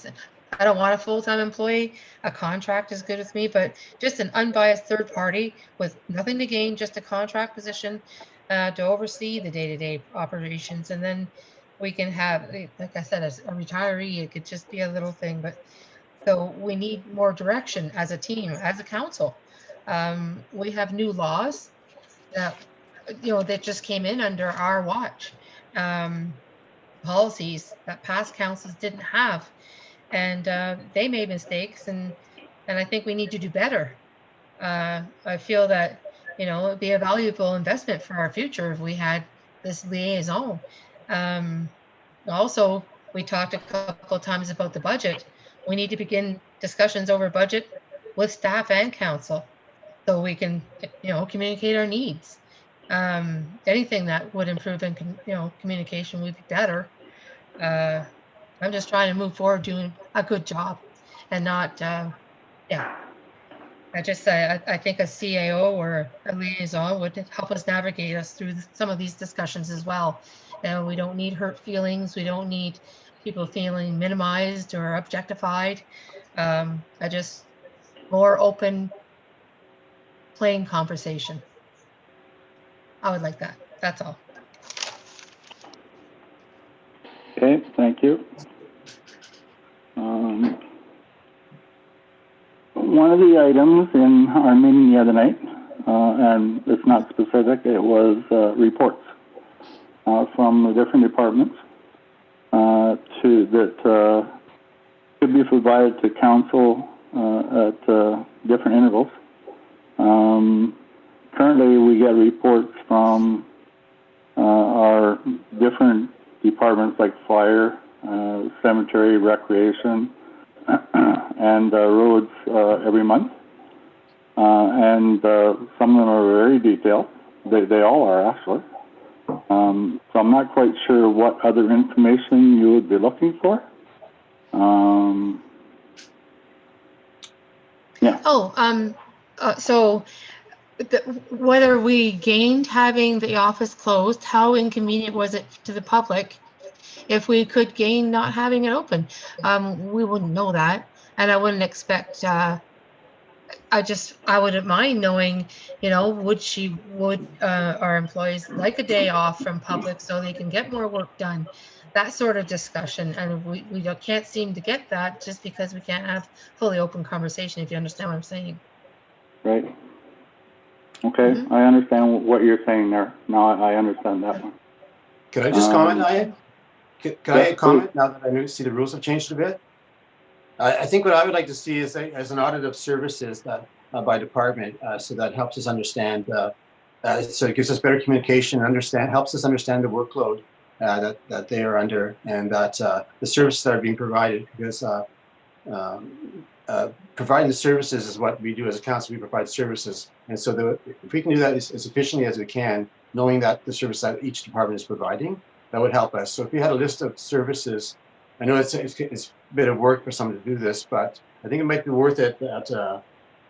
I don't want a full-time employee. A contract is good with me, but just an unbiased third party with nothing to gain, just a contract position to oversee the day-to-day operations. And then we can have, like I said, as a retiree, it could just be a little thing. But so we need more direction as a team, as a council. We have new laws that, that just came in under our watch. Policies that past councils didn't have, and they made mistakes, and I think we need to do better. I feel that it'd be a valuable investment for our future if we had this liaison. Also, we talked a couple of times about the budget. We need to begin discussions over budget with staff and council, so we can communicate our needs. Anything that would improve in communication would be better. I'm just trying to move forward doing a good job, and not I think a CAO or a liaison would help us navigate us through some of these discussions as well. We don't need hurt feelings. We don't need people feeling minimized or objectified. More open, plain conversation. I would like that. That's all. Okay, thank you. One of the items in our meeting the other night, and it's not specific, it was reports from the different departments that could be provided to council at different intervals. Currently, we get reports from our different departments like fire, cemetery, recreation, and roads every month. And some of them are very detailed. They all are, actually. So I'm not quite sure what other information you would be looking for. So whether we gained having the office closed, how inconvenient was it to the public? If we could gain not having it open, we wouldn't know that, and I wouldn't expect. I wouldn't mind knowing, would our employees like a day off from public so they can get more work done? That sort of discussion, and we can't seem to get that just because we can't have fully open conversation. If you understand what I'm saying. Right. Okay, mm-hmm. I understand what you're saying there. Now I understand that one. Could I just comment, Ian? Can I comment now that I see the rules have changed a bit? I think what I would like to see is as an audit of services that by department, so that helps us understand. So it gives us better communication, helps us understand the workload that they are under, and that the services that are being provided. Because providing the services is what we do as a council. We provide services, and so if we can do that as efficiently as we can, knowing that the service that each department is providing, that would help us. So if we had a list of services, I know it's a bit of work for someone to do this, but I think it might be worth it that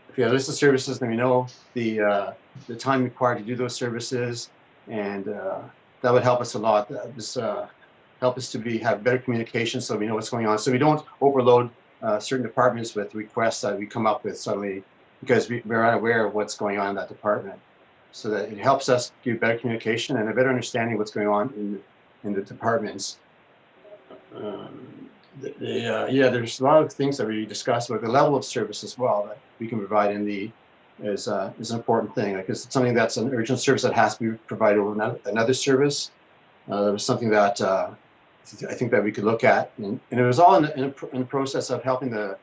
if we have a list of services, then we know the time required to do those services, and that would help us a lot. Help us to have better communication, so we know what's going on, so we don't overload certain departments with requests that we come up with suddenly because we're unaware of what's going on in that department. So that it helps us give better communication and a better understanding of what's going on in the departments. There's a lot of things that we discussed about the level of service as well that we can provide is an important thing. Like, it's something that's an urgent service that has to be provided over another service. There was something that I think that we could look at, and it was all in the process of helping the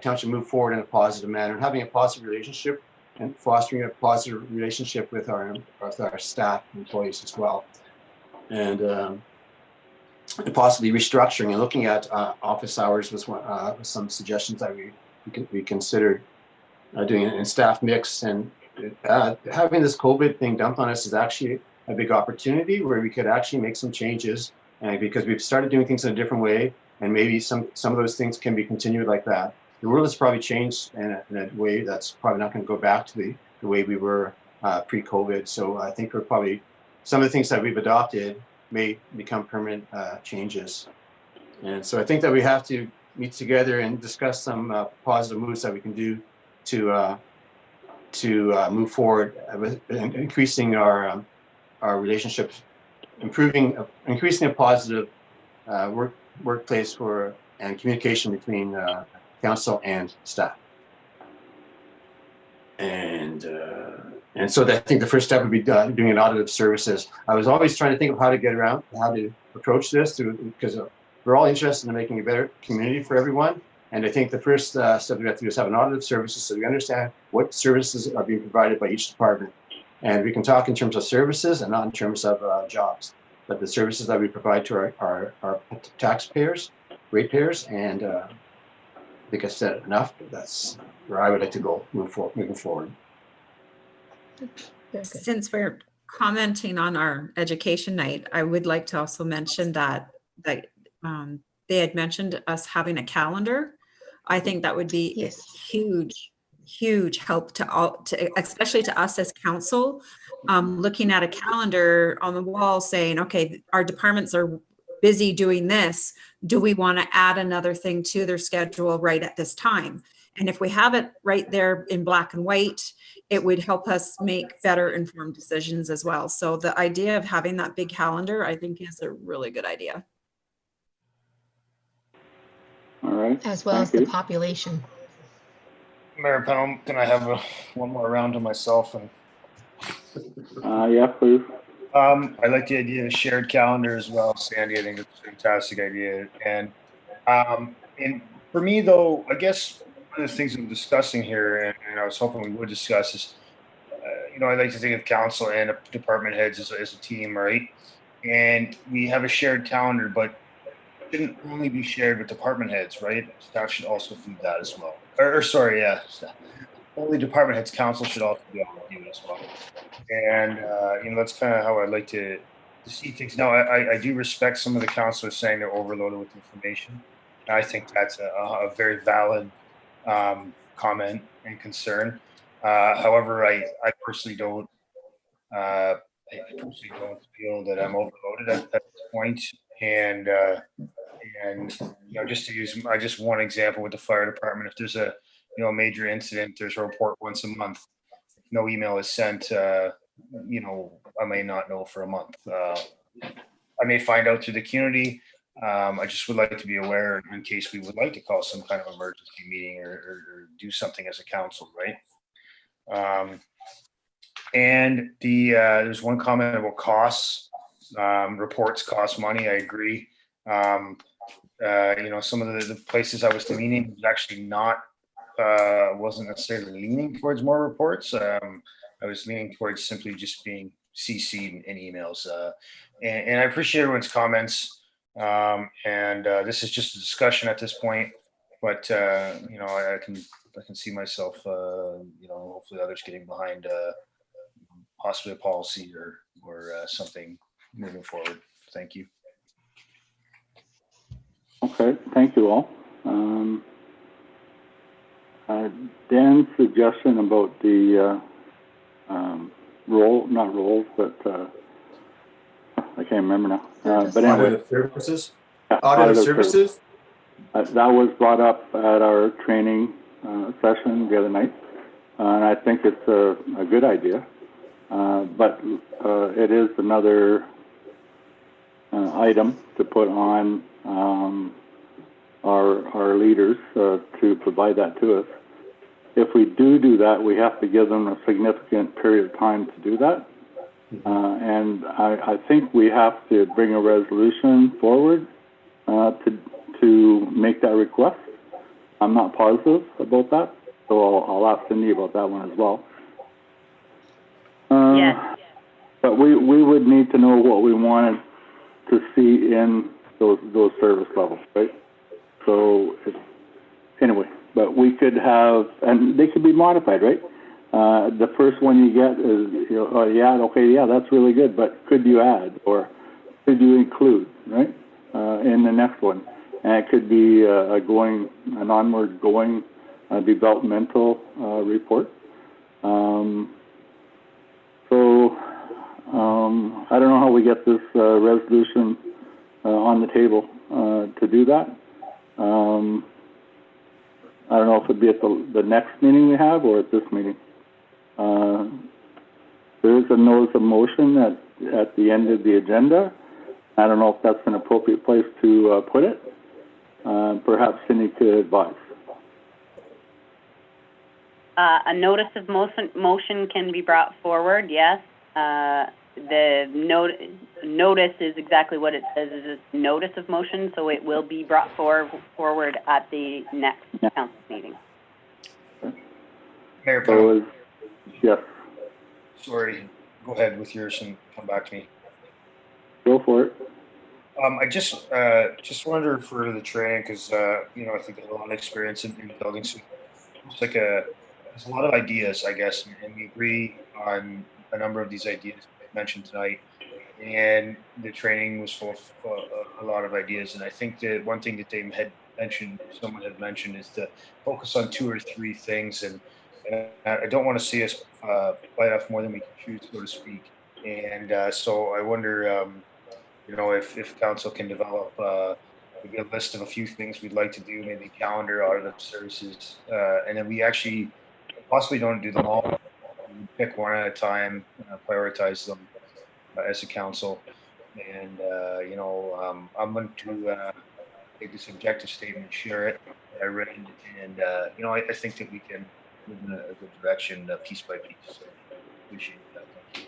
township move forward in a positive manner and having a positive relationship and fostering a positive relationship with our staff employees as well, and possibly restructuring and looking at office hours was some suggestions that we considered doing it in staff mix. And having this COVID thing dumped on us is actually a big opportunity where we could actually make some changes, and because we've started doing things in a different way, and maybe some of those things can be continued like that. The world has probably changed in a way that's probably not going to go back to the way we were pre-COVID. So I think some of the things that we've adopted may become permanent changes. And so I think that we have to meet together and discuss some positive moves that we can do to move forward with increasing our relationships, increasing a positive workplace and communication between council and staff. And so I think the first step would be doing an audit of services. I was always trying to think of how to approach this, because we're all interested in making a better community for everyone. And I think the first step we have to do is have an audit of services, so we understand what services are being provided by each department. And we can talk in terms of services and not in terms of jobs, but the services that we provide to our taxpayers, ratepayers, and I think I said enough, but that's where I would like to go moving forward. Since we're commenting on our education night, I would like to also mention that they had mentioned us having a calendar. I think that would be a huge help especially to us as council, looking at a calendar on the wall saying, okay, our departments are busy doing this. Do we want to add another thing to their schedule right at this time? And if we have it right there in black and white, it would help us make better informed decisions as well. So the idea of having that big calendar, I think, is a really good idea. All right. As well as the population. Mayor Penham, can I have one more round to myself? Yeah, please. I like the idea of a shared calendar as well, Sandy. I think it's a fantastic idea. And for me, though, I guess one of the things I'm discussing here, and I was hoping we would discuss, is, I like to think of council and department heads as a team, right? And we have a shared calendar, but it shouldn't only be shared with department heads, right? Staff should also feed that as well. Only department heads, council should also be able to do it as well. And that's kind of how I like to see things. Now, I do respect some of the councilors saying they're overloaded with information. I think that's a very valid comment and concern. However, I personally don't. I personally don't feel that I'm overloaded at this point. And just to use just one example with the fire department, if there's a major incident, there's a report once a month. If no email is sent, I may not know for a month. I may find out through the community. I just would like to be aware in case we would like to call some kind of emergency meeting or do something as a council, right? And there's one comment about costs. Reports cost money. I agree. some of the places I was leaning was actually not, wasn't necessarily leaning towards more reports. I was leaning towards simply just being CC'd in emails. And I appreciate everyone's comments. This is just a discussion at this point, but I can see myself, hopefully others getting behind possibly a policy or something moving forward. Thank you. Okay, thank you all. Dan's suggestion about the not roles, but I can't remember now. But anyway, Audit of services. yeah, Audit of services. That was brought up at our training session the other night, and I think it's a good idea. But it is another item to put on our leaders to provide that to us. If we do that, we have to give them a significant period of time to do that. And I think we have to bring a resolution forward to make that request. I'm not positive about that, so I'll ask Cindy about that one as well. Yes. But we would need to know what we wanted to see in those service levels, right? So anyway, but we could have, and they could be modified, right? The first one you get is, that's really good, but could you add or could you include, right? In the next one, and it could be an onward going developmental report. I don't know how we get this resolution on the table to do that. I don't know if it'd be at the next meeting we have or at this meeting. There is a notice of motion at the end of the agenda. I don't know if that's an appropriate place to put it. Perhaps Cindy could advise. A notice of motion can be brought forward, yes. The notice is exactly what it says, is a notice of motion, so it will be brought forward at the next council meeting. Mayor Powell, Yes, sorry, go ahead with yours and come back to me. go for it. I just wonder for the training, because I think I have a lot of experience in building. So it's like there's a lot of ideas, I guess, and we agree on a number of these ideas mentioned tonight. And the training was full of a lot of ideas. And I think that one thing that someone had mentioned, is to focus on 2 or 3 things. And I don't want to see us bite off more than we can chew, so to speak. And so I wonder, if council can develop maybe a list of a few things we'd like to do, maybe calendar, audit of services, and then we actually possibly don't do them all. We pick one at a time, prioritize them as a council. And, I'm going to take this objective statement, share it. I read it, and, I think that we can move in a good direction piece by piece. So appreciate that. Thank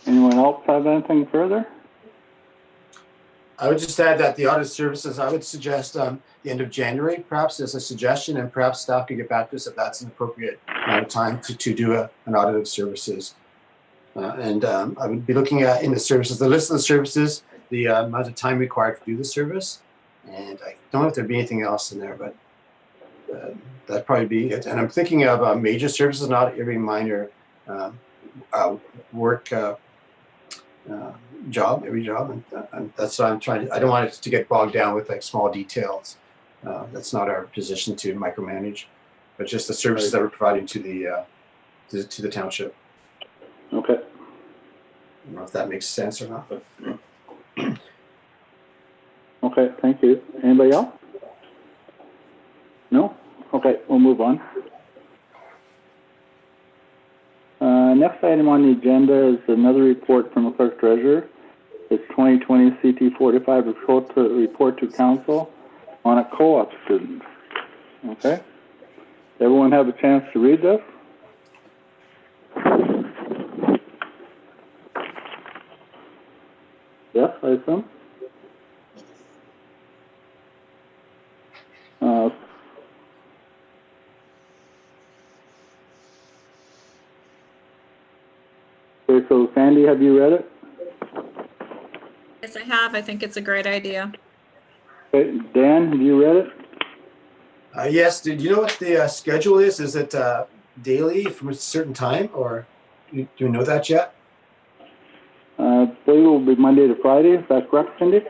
you. Anyone else have anything further? I would just add that the audit services, I would suggest the end of January, perhaps as a suggestion, and perhaps staff could get back to us if that's an appropriate amount of time to do an audit of services. I would be looking at in the services, the list of the services, the amount of time required to do the service. And I don't know if there'd be anything else in there, but that'd probably be it. And I'm thinking of major services, not every minor work job, every job. And that's what I'm trying to, I don't want it to get bogged down with like small details. That's not our position to micromanage, but just the services that we're providing to the township. Okay. I don't know if that makes sense or not, but. Okay, thank you. Anybody else? No? Okay, we'll move on. Next item on the agenda is another report from the clerk treasurer. It's 2020 CT 45 report to council on a co-op student. Okay? Everyone have a chance to read this? Yes, I assume. Uh, okay, so Sandy, have you read it? Yes, I have. I think it's a great idea. Okay, Dan, have you read it? Yes, do you know what the schedule is? Is it daily from a certain time, or do you know that yet? I believe it will be Monday to Friday. Is that correct, Cindy?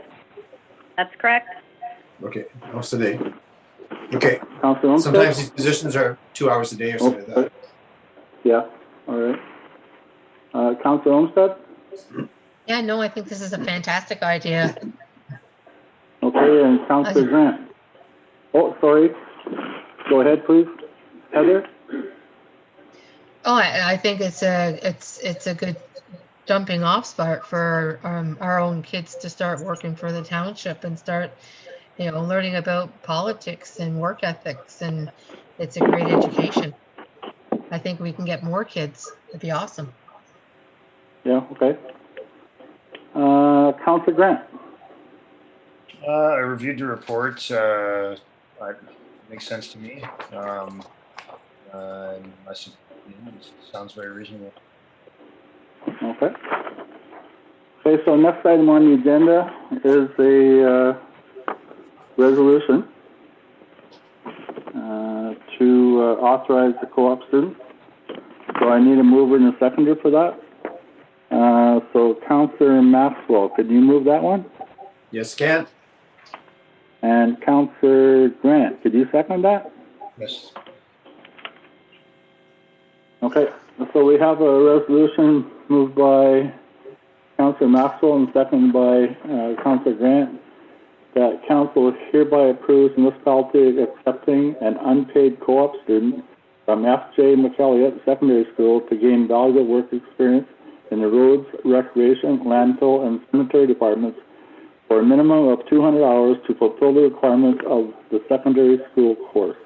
That's correct. Okay, most of the day. Okay, Councillor Olmsted? sometimes these positions are 2 hours a day or something like that. Yeah, all right. Councillor Olmsted? Yeah, no, I think this is a fantastic idea. Okay, and Councillor Grant? Oh, sorry. Go ahead, please. Heather? Oh, I think it's a good jumping off spot for our own kids to start working for the township and start, learning about politics and work ethics, and it's a great education. I think we can get more kids. It'd be awesome. Yeah, okay. Councillor Grant? I reviewed the report. It makes sense to me. And it sounds very reasonable. Okay. Okay, so next item on the agenda is a resolution to authorize the co-op students. So I need a mover and a seconder for that. So Councillor Maxwell, could you move that one? Yes, can. And Councillor Grant, could you second that? Yes. Okay, so we have a resolution moved by Councillor Maxwell and seconded by Councillor Grant that council hereby approves municipality accepting an unpaid co-op student from F.J. McElliott Secondary School to gain valuable work experience in the roads, recreation, landfill, and cemetery departments for a minimum of 200 hours to fulfill the requirements of the secondary school course.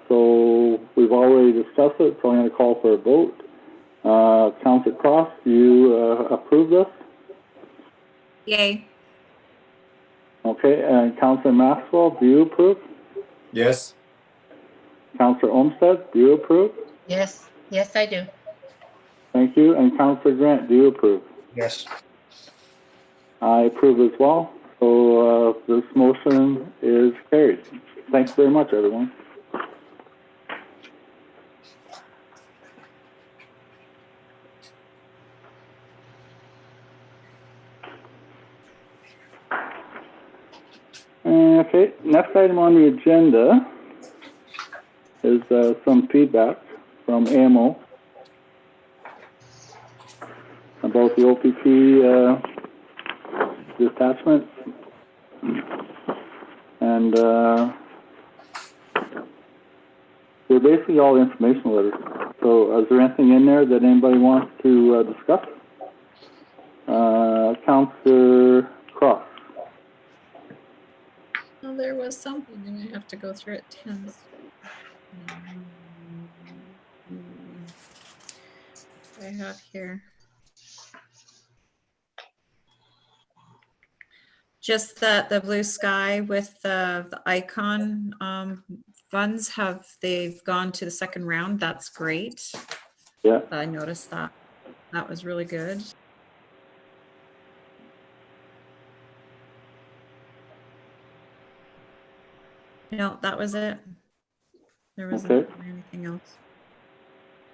So we've already discussed it, so I'm going to call for a vote. Councillor Cross, do you approve this? Yay. Okay, and Councillor Maxwell, do you approve? Yes. Councillor Olmsted, do you approve? Yes, I do. Thank you. And Councillor Grant, do you approve? Yes. I approve as well. So this motion is carried. Thanks very much, everyone. Okay, next item on the agenda is some feedback from AMO about the OPP detachment. And they're basically all information letters. So is there anything in there that anybody wants to discuss? Councillor Cross. Well, there was something, and I have to go through it 10. I have here. Just that the blue sky with the icon funds they've gone to the second round. That's great. Yeah. I noticed that. That was really good. No, that was it. There wasn't anything else.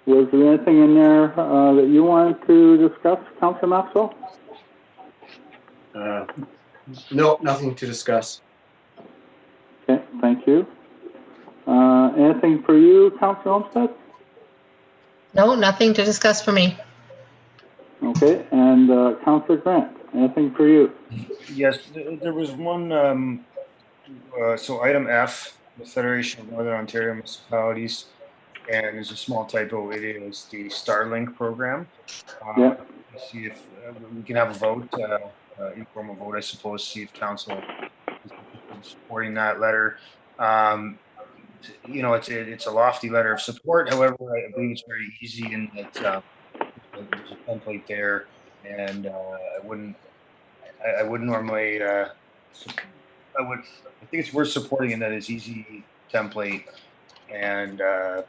Was there anything in there that you wanted to discuss, Councillor Maxwell? No, nothing to discuss. Okay, thank you. Anything for you, Councillor Olmsted? No, nothing to discuss for me. Okay, and Councillor Grant, anything for you? Yes, there was one, so item F, the Federation of Northern Ontario Municipalities, and there's a small typo, it is the Starlink program. Yeah. See if we can have a vote, informal vote, I suppose, see if council is supporting that letter. It's a lofty letter of support. However, I believe it's very easy in that there's a template there, and I wouldn't I would normally, I think it's worth supporting in that it's easy template, and I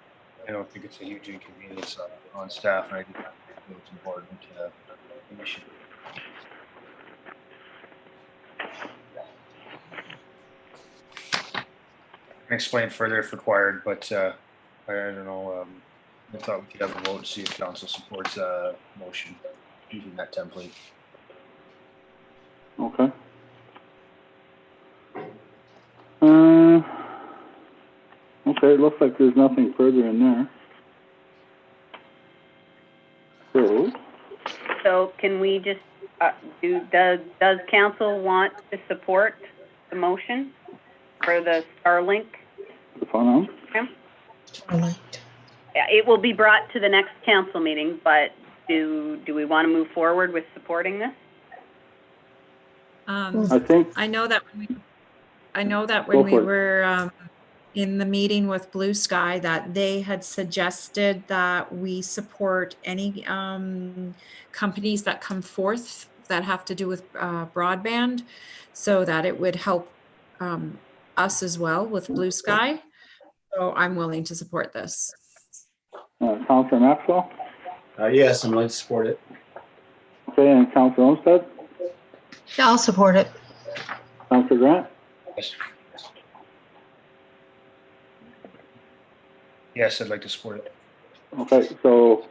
don't think it's a huge inconvenience on staff, and I think it's important initiative. I can explain further if required, but I don't know. I thought we could have a vote to see if council supports a motion using that template. Okay. Okay, it looks like there's nothing further in there. So can we just, does council want to support the motion for the Starlink? The phone Yeah, it will be brought to the next council meeting, but do we want to move forward with supporting this? I think, I know that Go when we for it. were in the meeting with Blue Sky, that they had suggested that we support any companies that come forth that have to do with broadband, so that it would help us as well with Blue Sky. So I'm willing to support this. Councillor Maxwell? Yes, I'm willing to support it. Okay, and Councillor Olmsted? Yeah, I'll support it. Councillor Grant? Yes. Yes, I'd like to support it. Okay, so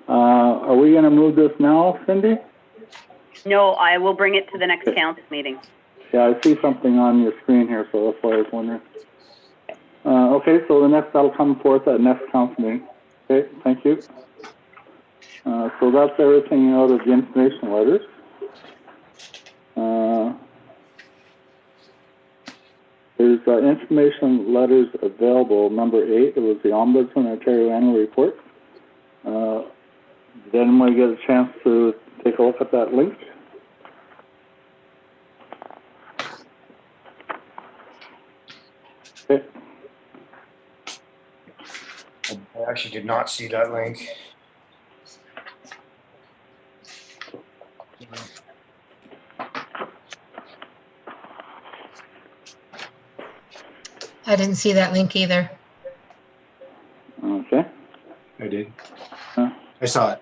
are we going to move this now, Cindy? No, I will bring it to the next council meeting. Yeah, I see something on your screen here, so that's why I was wondering. Okay, so that'll come forth at next council meeting. Okay, thank you. So that's everything out of the information letters. There's information letters available, number 8. It was the Ombudsman Ontario Annual Report. Did anyone get a chance to take a look at that link? Okay. I actually did not see that link. I didn't see that link either. Okay. I did. Huh. I saw it.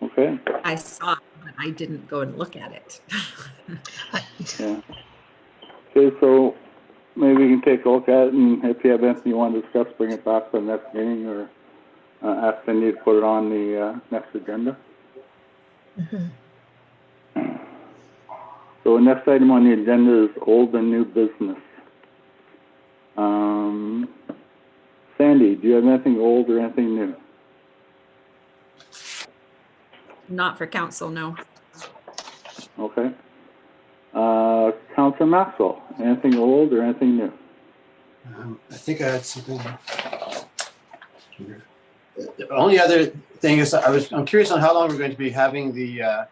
Okay. I saw it, but I didn't go and look at it. Yeah. Okay, so maybe we can take a look at it, and if you have anything you want to discuss, bring it back for the next meeting, or ask Cindy to put it on the next agenda. Mhm. So the next item on the agenda is old and new business. Sandy, do you have anything old or anything new? Not for council, no. Okay. Councillor Maxwell, anything old or anything new? I think I had something. The only other thing is I'm curious on how long we're going to be having the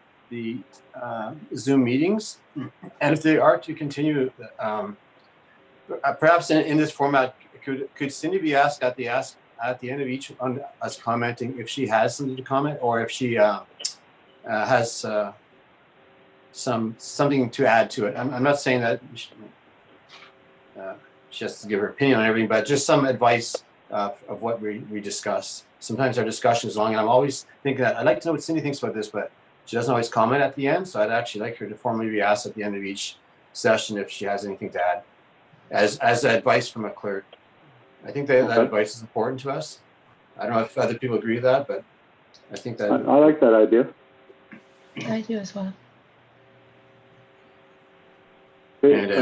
Zoom meetings, and if they are to continue, perhaps in this format, could Cindy be asked at the end of each on us commenting if she has something to comment, or if she has something to add to it. I'm not saying that she has to give her opinion on everything, but just some advice of what we discuss. Sometimes our discussion is long, and I'm always thinking that I'd like to know what Cindy thinks about this, but she doesn't always comment at the end. So I'd actually like her to formally be asked at the end of each session if she has anything to add, as advice from a clerk. I think that advice is important to us. I don't know if other people agree with that, but I think that I like that idea. I do as well. Okay,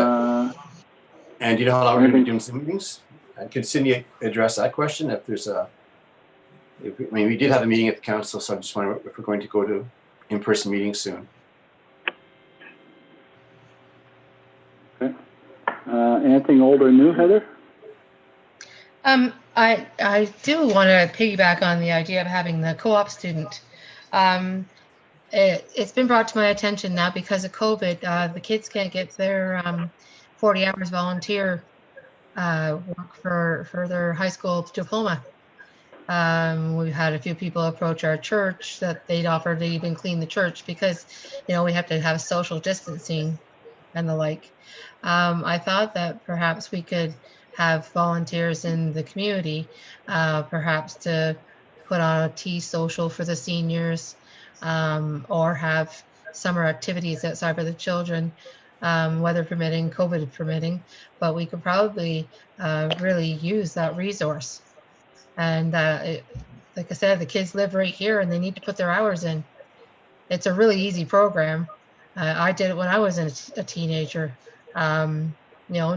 and you know how long we're going to be doing Zoom meetings? Could Cindy address that question? If there's we did have a meeting at the council, so I'm just wondering if we're going to go to in-person meetings soon. Okay. Anything old or new, Heather? I do want to piggyback on the idea of having the co-op student. it's been brought to my attention now because of COVID. The kids can't get their 40 hours volunteer work for their high school diploma. We've had a few people approach our church that they'd offer to even clean the church because, we have to have social distancing and the like. I thought that perhaps we could have volunteers in the community, perhaps to put on a tea social for the seniors, or have summer activities outside for the children, weather permitting, COVID permitting. But we could probably really use that resource. And like I said, the kids live right here and they need to put their hours in. It's a really easy program. I did it when I was a teenager.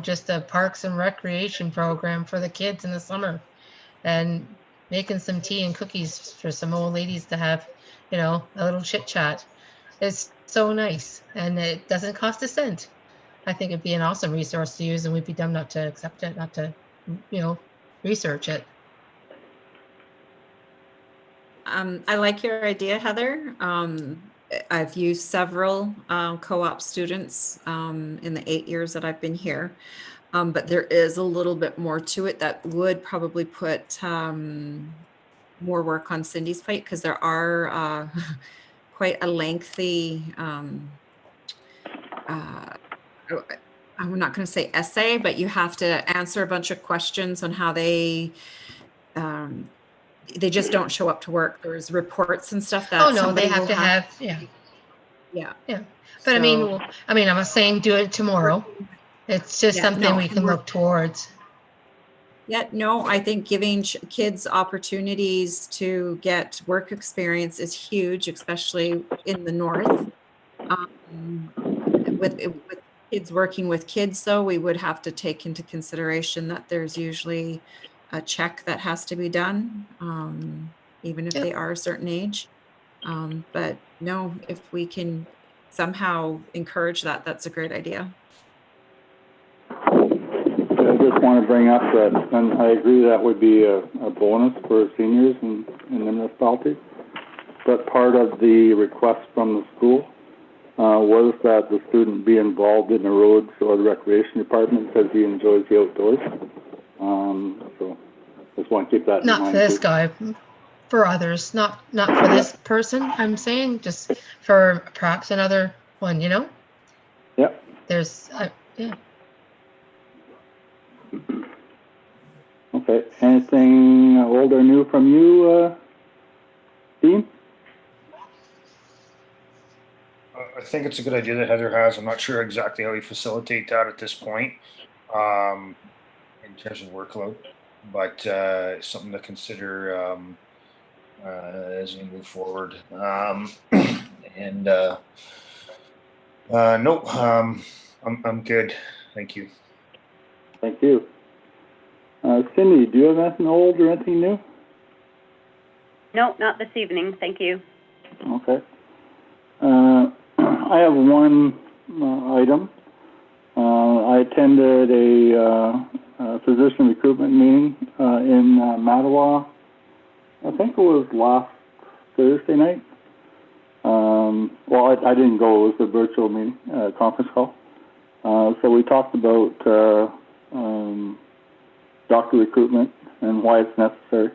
Just a parks and recreation program for the kids in the summer, and making some tea and cookies for some old ladies to have, a little chit chat. It's so nice, and it doesn't cost a cent. I think it'd be an awesome resource to use, and we'd be dumb not to accept it, not to, research it. I like your idea, Heather. I've used several co-op students in the 8 years that I've been here, but there is a little bit more to it that would probably put more work on Cindy's plate, because there are quite a lengthy, I'm not going to say essay, but you have to answer a bunch of questions on how they just don't show up to work. There's reports and stuff that Oh no, somebody they have will to have, yeah. But So- I'm not saying do it tomorrow. It's just Yeah, something no, we can look towards. Yeah, no, I think giving kids opportunities to get work experience is huge, especially in the north. With kids working with kids, though, we would have to take into consideration that there's usually a check that has to be done, even if Yep. they are a certain age. But no, if we can somehow encourage that, that's a great idea. I just want to bring up that, and I agree that would be a bonus for seniors in the municipality, but part of the request from the school was that the student be involved in the roads or the recreation department because he enjoys the outdoors. So just want to keep that in mind. Not for this too. guy, for others, not for this person. I'm saying just for perhaps another one. Yep. There's yeah. Okay. Anything old or new from you, Dean? I think it's a good idea that Heather has. I'm not sure exactly how we facilitate that at this point, in terms of workload, but something to consider as we move forward. I'm good. Thank you. Thank you. Cindy, do you have anything old or anything new? No, not this evening. Thank you. Okay. I have one item. I attended a physician recruitment meeting in Mattawa. I think it was last Thursday night. Well, I didn't go. It was a virtual meeting, conference call. So we talked about doctor recruitment and why it's necessary.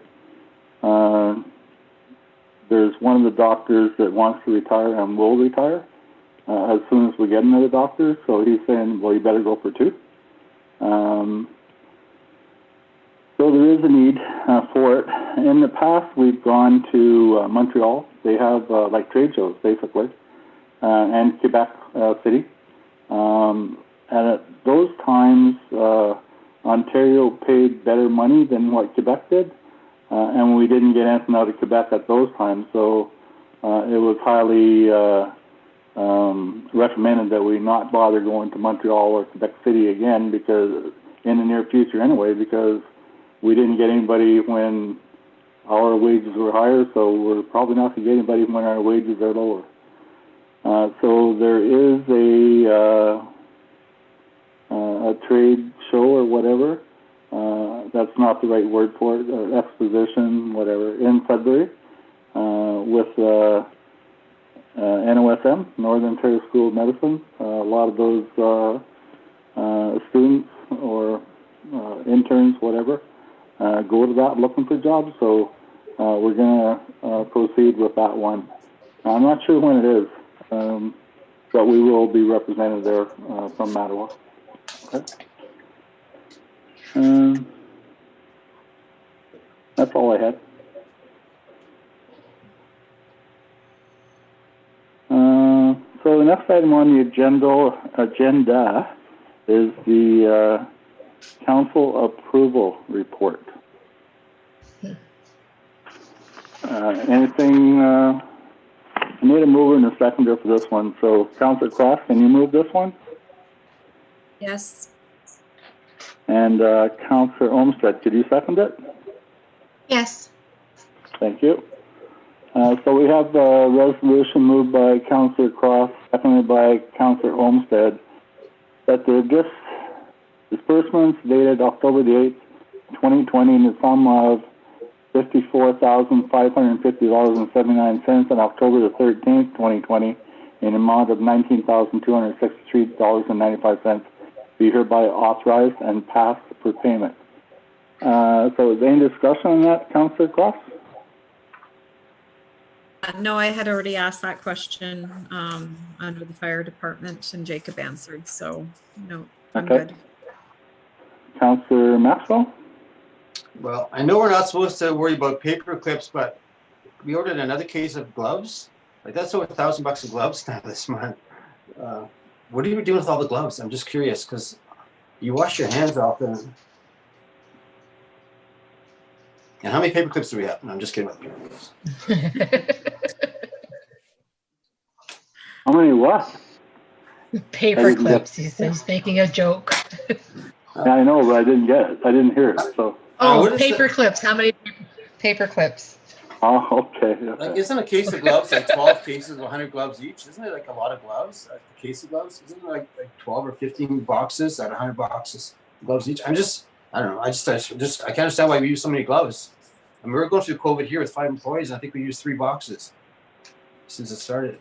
There's one of the doctors that wants to retire and will retire as soon as we get another doctor. So he's saying, well, you better go for two. So there is a need for it. In the past, we've gone to Montreal. They have like trade shows, basically, and Quebec City. And at those times, Ontario paid better money than what Quebec did. And we didn't get anything out of Quebec at those times. So it was highly recommended that we not bother going to Montreal or Quebec City again, because in the near future anyway, because we didn't get anybody when our wages were higher, so we're probably not going to get anybody when our wages are lower. So there is a trade show or whatever. That's not the right word for it, exposition, whatever, in Sudbury, with NOSM, Northern Ontario School of Medicine. A lot of those students or interns, whatever, go to that looking for jobs. So we're going to proceed with that one. I'm not sure when it is, but we will be represented there from Mattawa. Okay. That's all I had. So the next item on the agenda is the council approval report. Anything? I need a mover and a seconder for this one. So, Councillor Cross, can you move this one? Yes. And Councillor Olmsted, could you second it? Yes. Thank you. So we have a resolution moved by Councillor Cross, seconded by Councillor Olmsted, that the disbursements dated October the 8th, 2020 in the sum of $54,550.79 and October the 13th, 2020 in an amount of $19,263.95 be hereby authorized and passed for payment. So is there any discussion on that, Councillor Cross? No, I had already asked that question under the fire department and Jacob answered, so no, I'm Okay. good. Councillor Maxwell? Well, I know we're not supposed to worry about paper clips, but we ordered another case of gloves. Like that's over $1,000 of gloves now this month. What are you doing with all the gloves? I'm just curious because you wash your hands off them. And how many paper clips do we have? No, I'm just kidding about the paper clips. How many what? Paper clips. He's making a joke. Yeah, I know, but I didn't get it. I didn't hear it, so. Oh, what is paper clips. How many paper clips? Oh, okay. Like, isn't a case of gloves like 12 cases of 100 gloves each? Isn't it like a lot of gloves? A case of gloves? Isn't it like 12 or 15 boxes at 100 boxes gloves each? I don't know. I can't understand why we use so many gloves. I mean, we're going through COVID here with 5 employees, and I think we used 3 boxes since it started.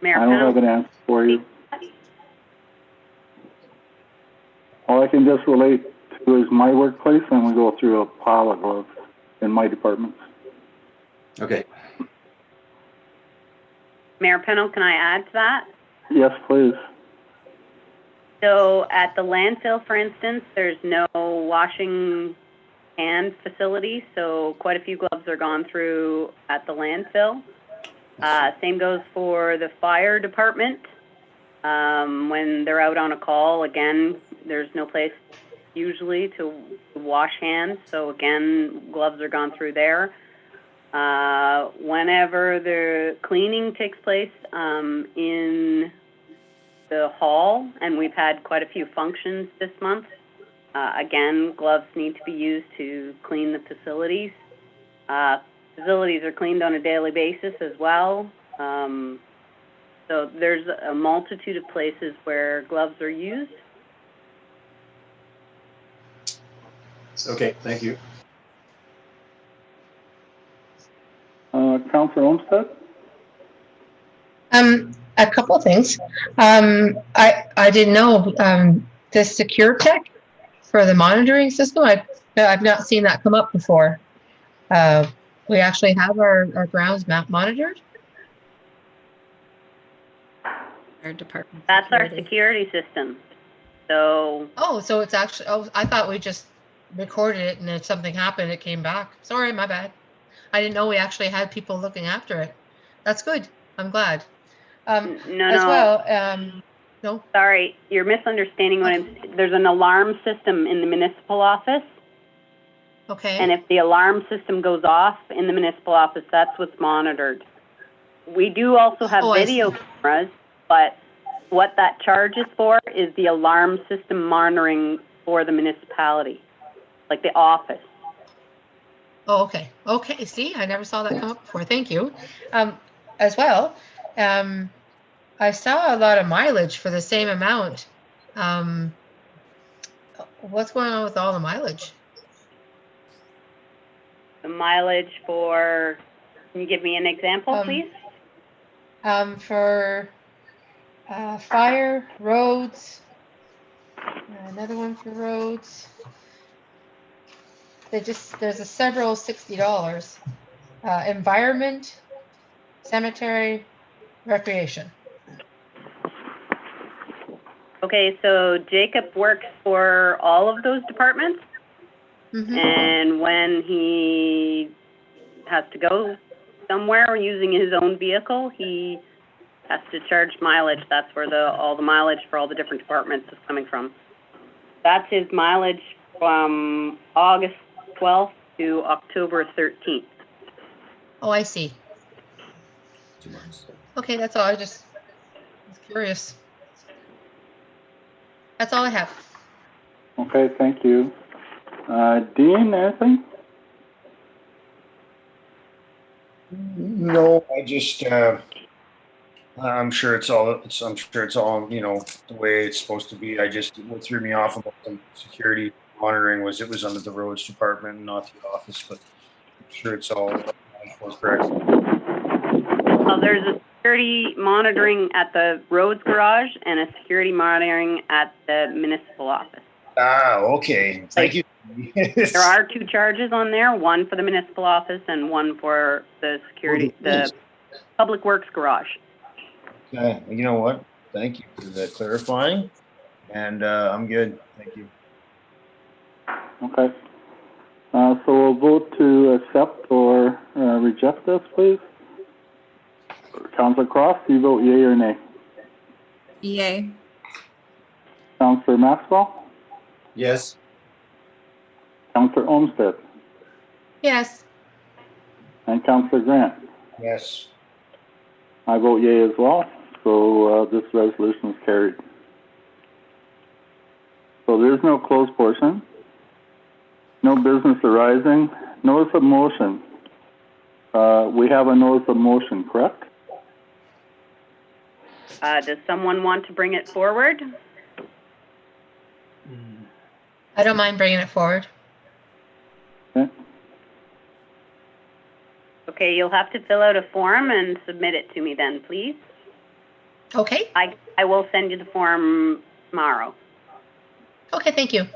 Mayor I don't have Pennell? an answer for you. All I can just relate to is my workplace, and we go through a pile of gloves in my department. Okay. Mayor Pennell, can I add to that? Yes, please. So at the landfill, for instance, there's no washing hand facility, so quite a few gloves are gone through at the landfill. Same goes for the fire department. When they're out on a call, again, there's no place usually to wash hands, so again, gloves are gone through there. Whenever the cleaning takes place in the hall, and we've had quite a few functions this month, again, gloves need to be used to clean the facilities. Facilities are cleaned on a daily basis as well. So there's a multitude of places where gloves are used. Okay, thank you. Councillor Olmsted? A couple of things. I didn't know the Secure Tech for the monitoring system. I've not seen that come up before. We actually have our grounds map monitored. Fire department. That's our security. security system. So Oh, so it's actually, oh, I thought we just recorded it and if something happened, it came back. Sorry, my bad. I didn't know we actually had people looking after it. That's good. I'm glad. No. Sorry, you're misunderstanding there's an alarm system in the municipal office. Okay. And if the alarm system goes off in the municipal office, that's what's monitored. We do also have video cameras, but what that charges for is the alarm system monitoring for the municipality, like the office. Oh, okay. Okay. See, I never saw that come up before. Thank you. As well, I saw a lot of mileage for the same amount. What's going on with all the mileage? The mileage for, can you give me an example, please? For fire, roads, another one for roads. There's a several $60. Environment, cemetery, recreation. Okay, so Jacob works for all of those departments, Mhm. and when he has to go somewhere using his own vehicle, he has to charge mileage. That's where all the mileage for all the different departments is coming from. That's his mileage from August 12th to October 13th. Oh, I see. 2 months. Okay, that's all. I just was curious. That's all I have. Okay, thank you. Dean, anything? No, I just, I'm sure it's all, you know, the way it's supposed to be. What threw me off about the security monitoring was it was under the roads department and not the office, but I'm sure it's all correct. Well, there's a security monitoring at the roads garage and a security monitoring at the municipal office. Ah, okay. Thank you. There are 2 charges on there, one for the municipal office and one for the security, the public works garage. Okay, you know what? Thank you for that clarifying. And I'm good. Thank you. Okay. So we'll vote to accept or reject this, please. Councillor Cross, do you vote yea or nay? Yay. Councillor Maxwell? Yes. Councillor Olmsted? Yes. And Councillor Grant? Yes. I vote yea as well, so this resolution is carried. So there's no closed portion, no business arising, notice of motion. We have a notice of motion, correct? Does someone want to bring it forward? I don't mind bringing it forward. Okay. Okay, you'll have to fill out a form and submit it to me then, please. Okay. I will send you the form tomorrow. Okay, thank you.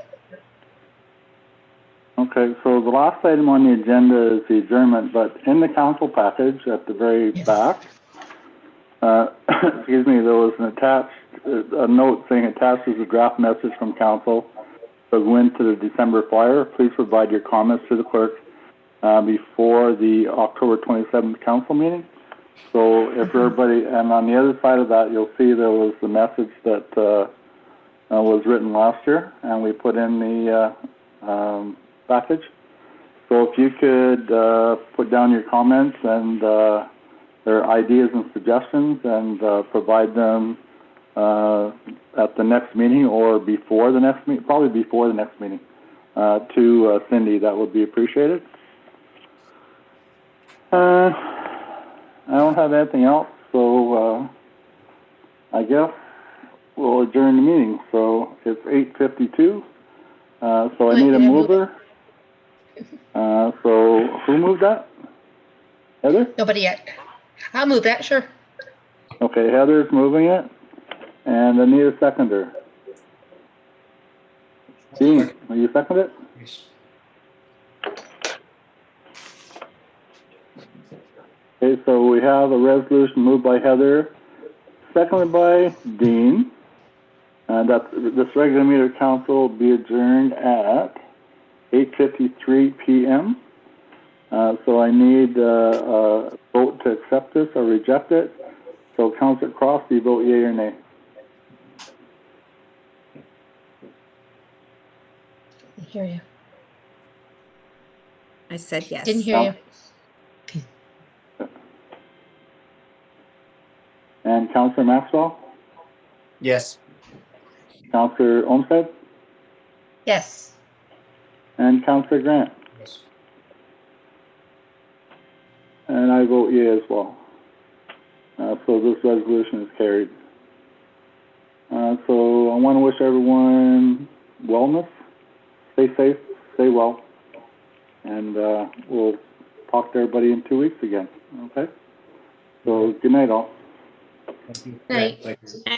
Okay, so the last item on the agenda is the adjournment, but in the council package at the very Yes. back, excuse me, there was a note saying attached is a draft message from council that went to the December flyer. Please provide your comments to the clerk before the October 27th council meeting. So if everybody, and on the other side of that, you'll see there was the message that was written last year, and we put in the package. So if you could put down your comments and their ideas and suggestions and provide them at the next meeting or before the next meeting, probably before the next meeting, to Cindy, that would be appreciated. I don't have anything else, so I guess we'll adjourn the meeting. So it's 8:52. So I need a mover. So who moved that? Heather? Nobody yet. I'll move that, sure. Okay, Heather's moving it. And I need a seconder. Dean, will you second it? Yes. Okay, so we have a resolution moved by Heather, seconded by Dean. That this regular meeting of council will be adjourned at 8:53 p.m. So I need a vote to accept this or reject it. So Councillor Cross, do you vote yea or nay? I hear you. I said yes. Didn't hear you. And Councillor Maxwell? Yes. Councillor Olmsted? Yes. And Councillor Grant? Yes. And I vote yea as well. So this resolution is carried. So I want to wish everyone wellness. Stay safe, stay well, And we'll talk to everybody in 2 weeks again, okay? So good night all. Thank you. Right. Thank you.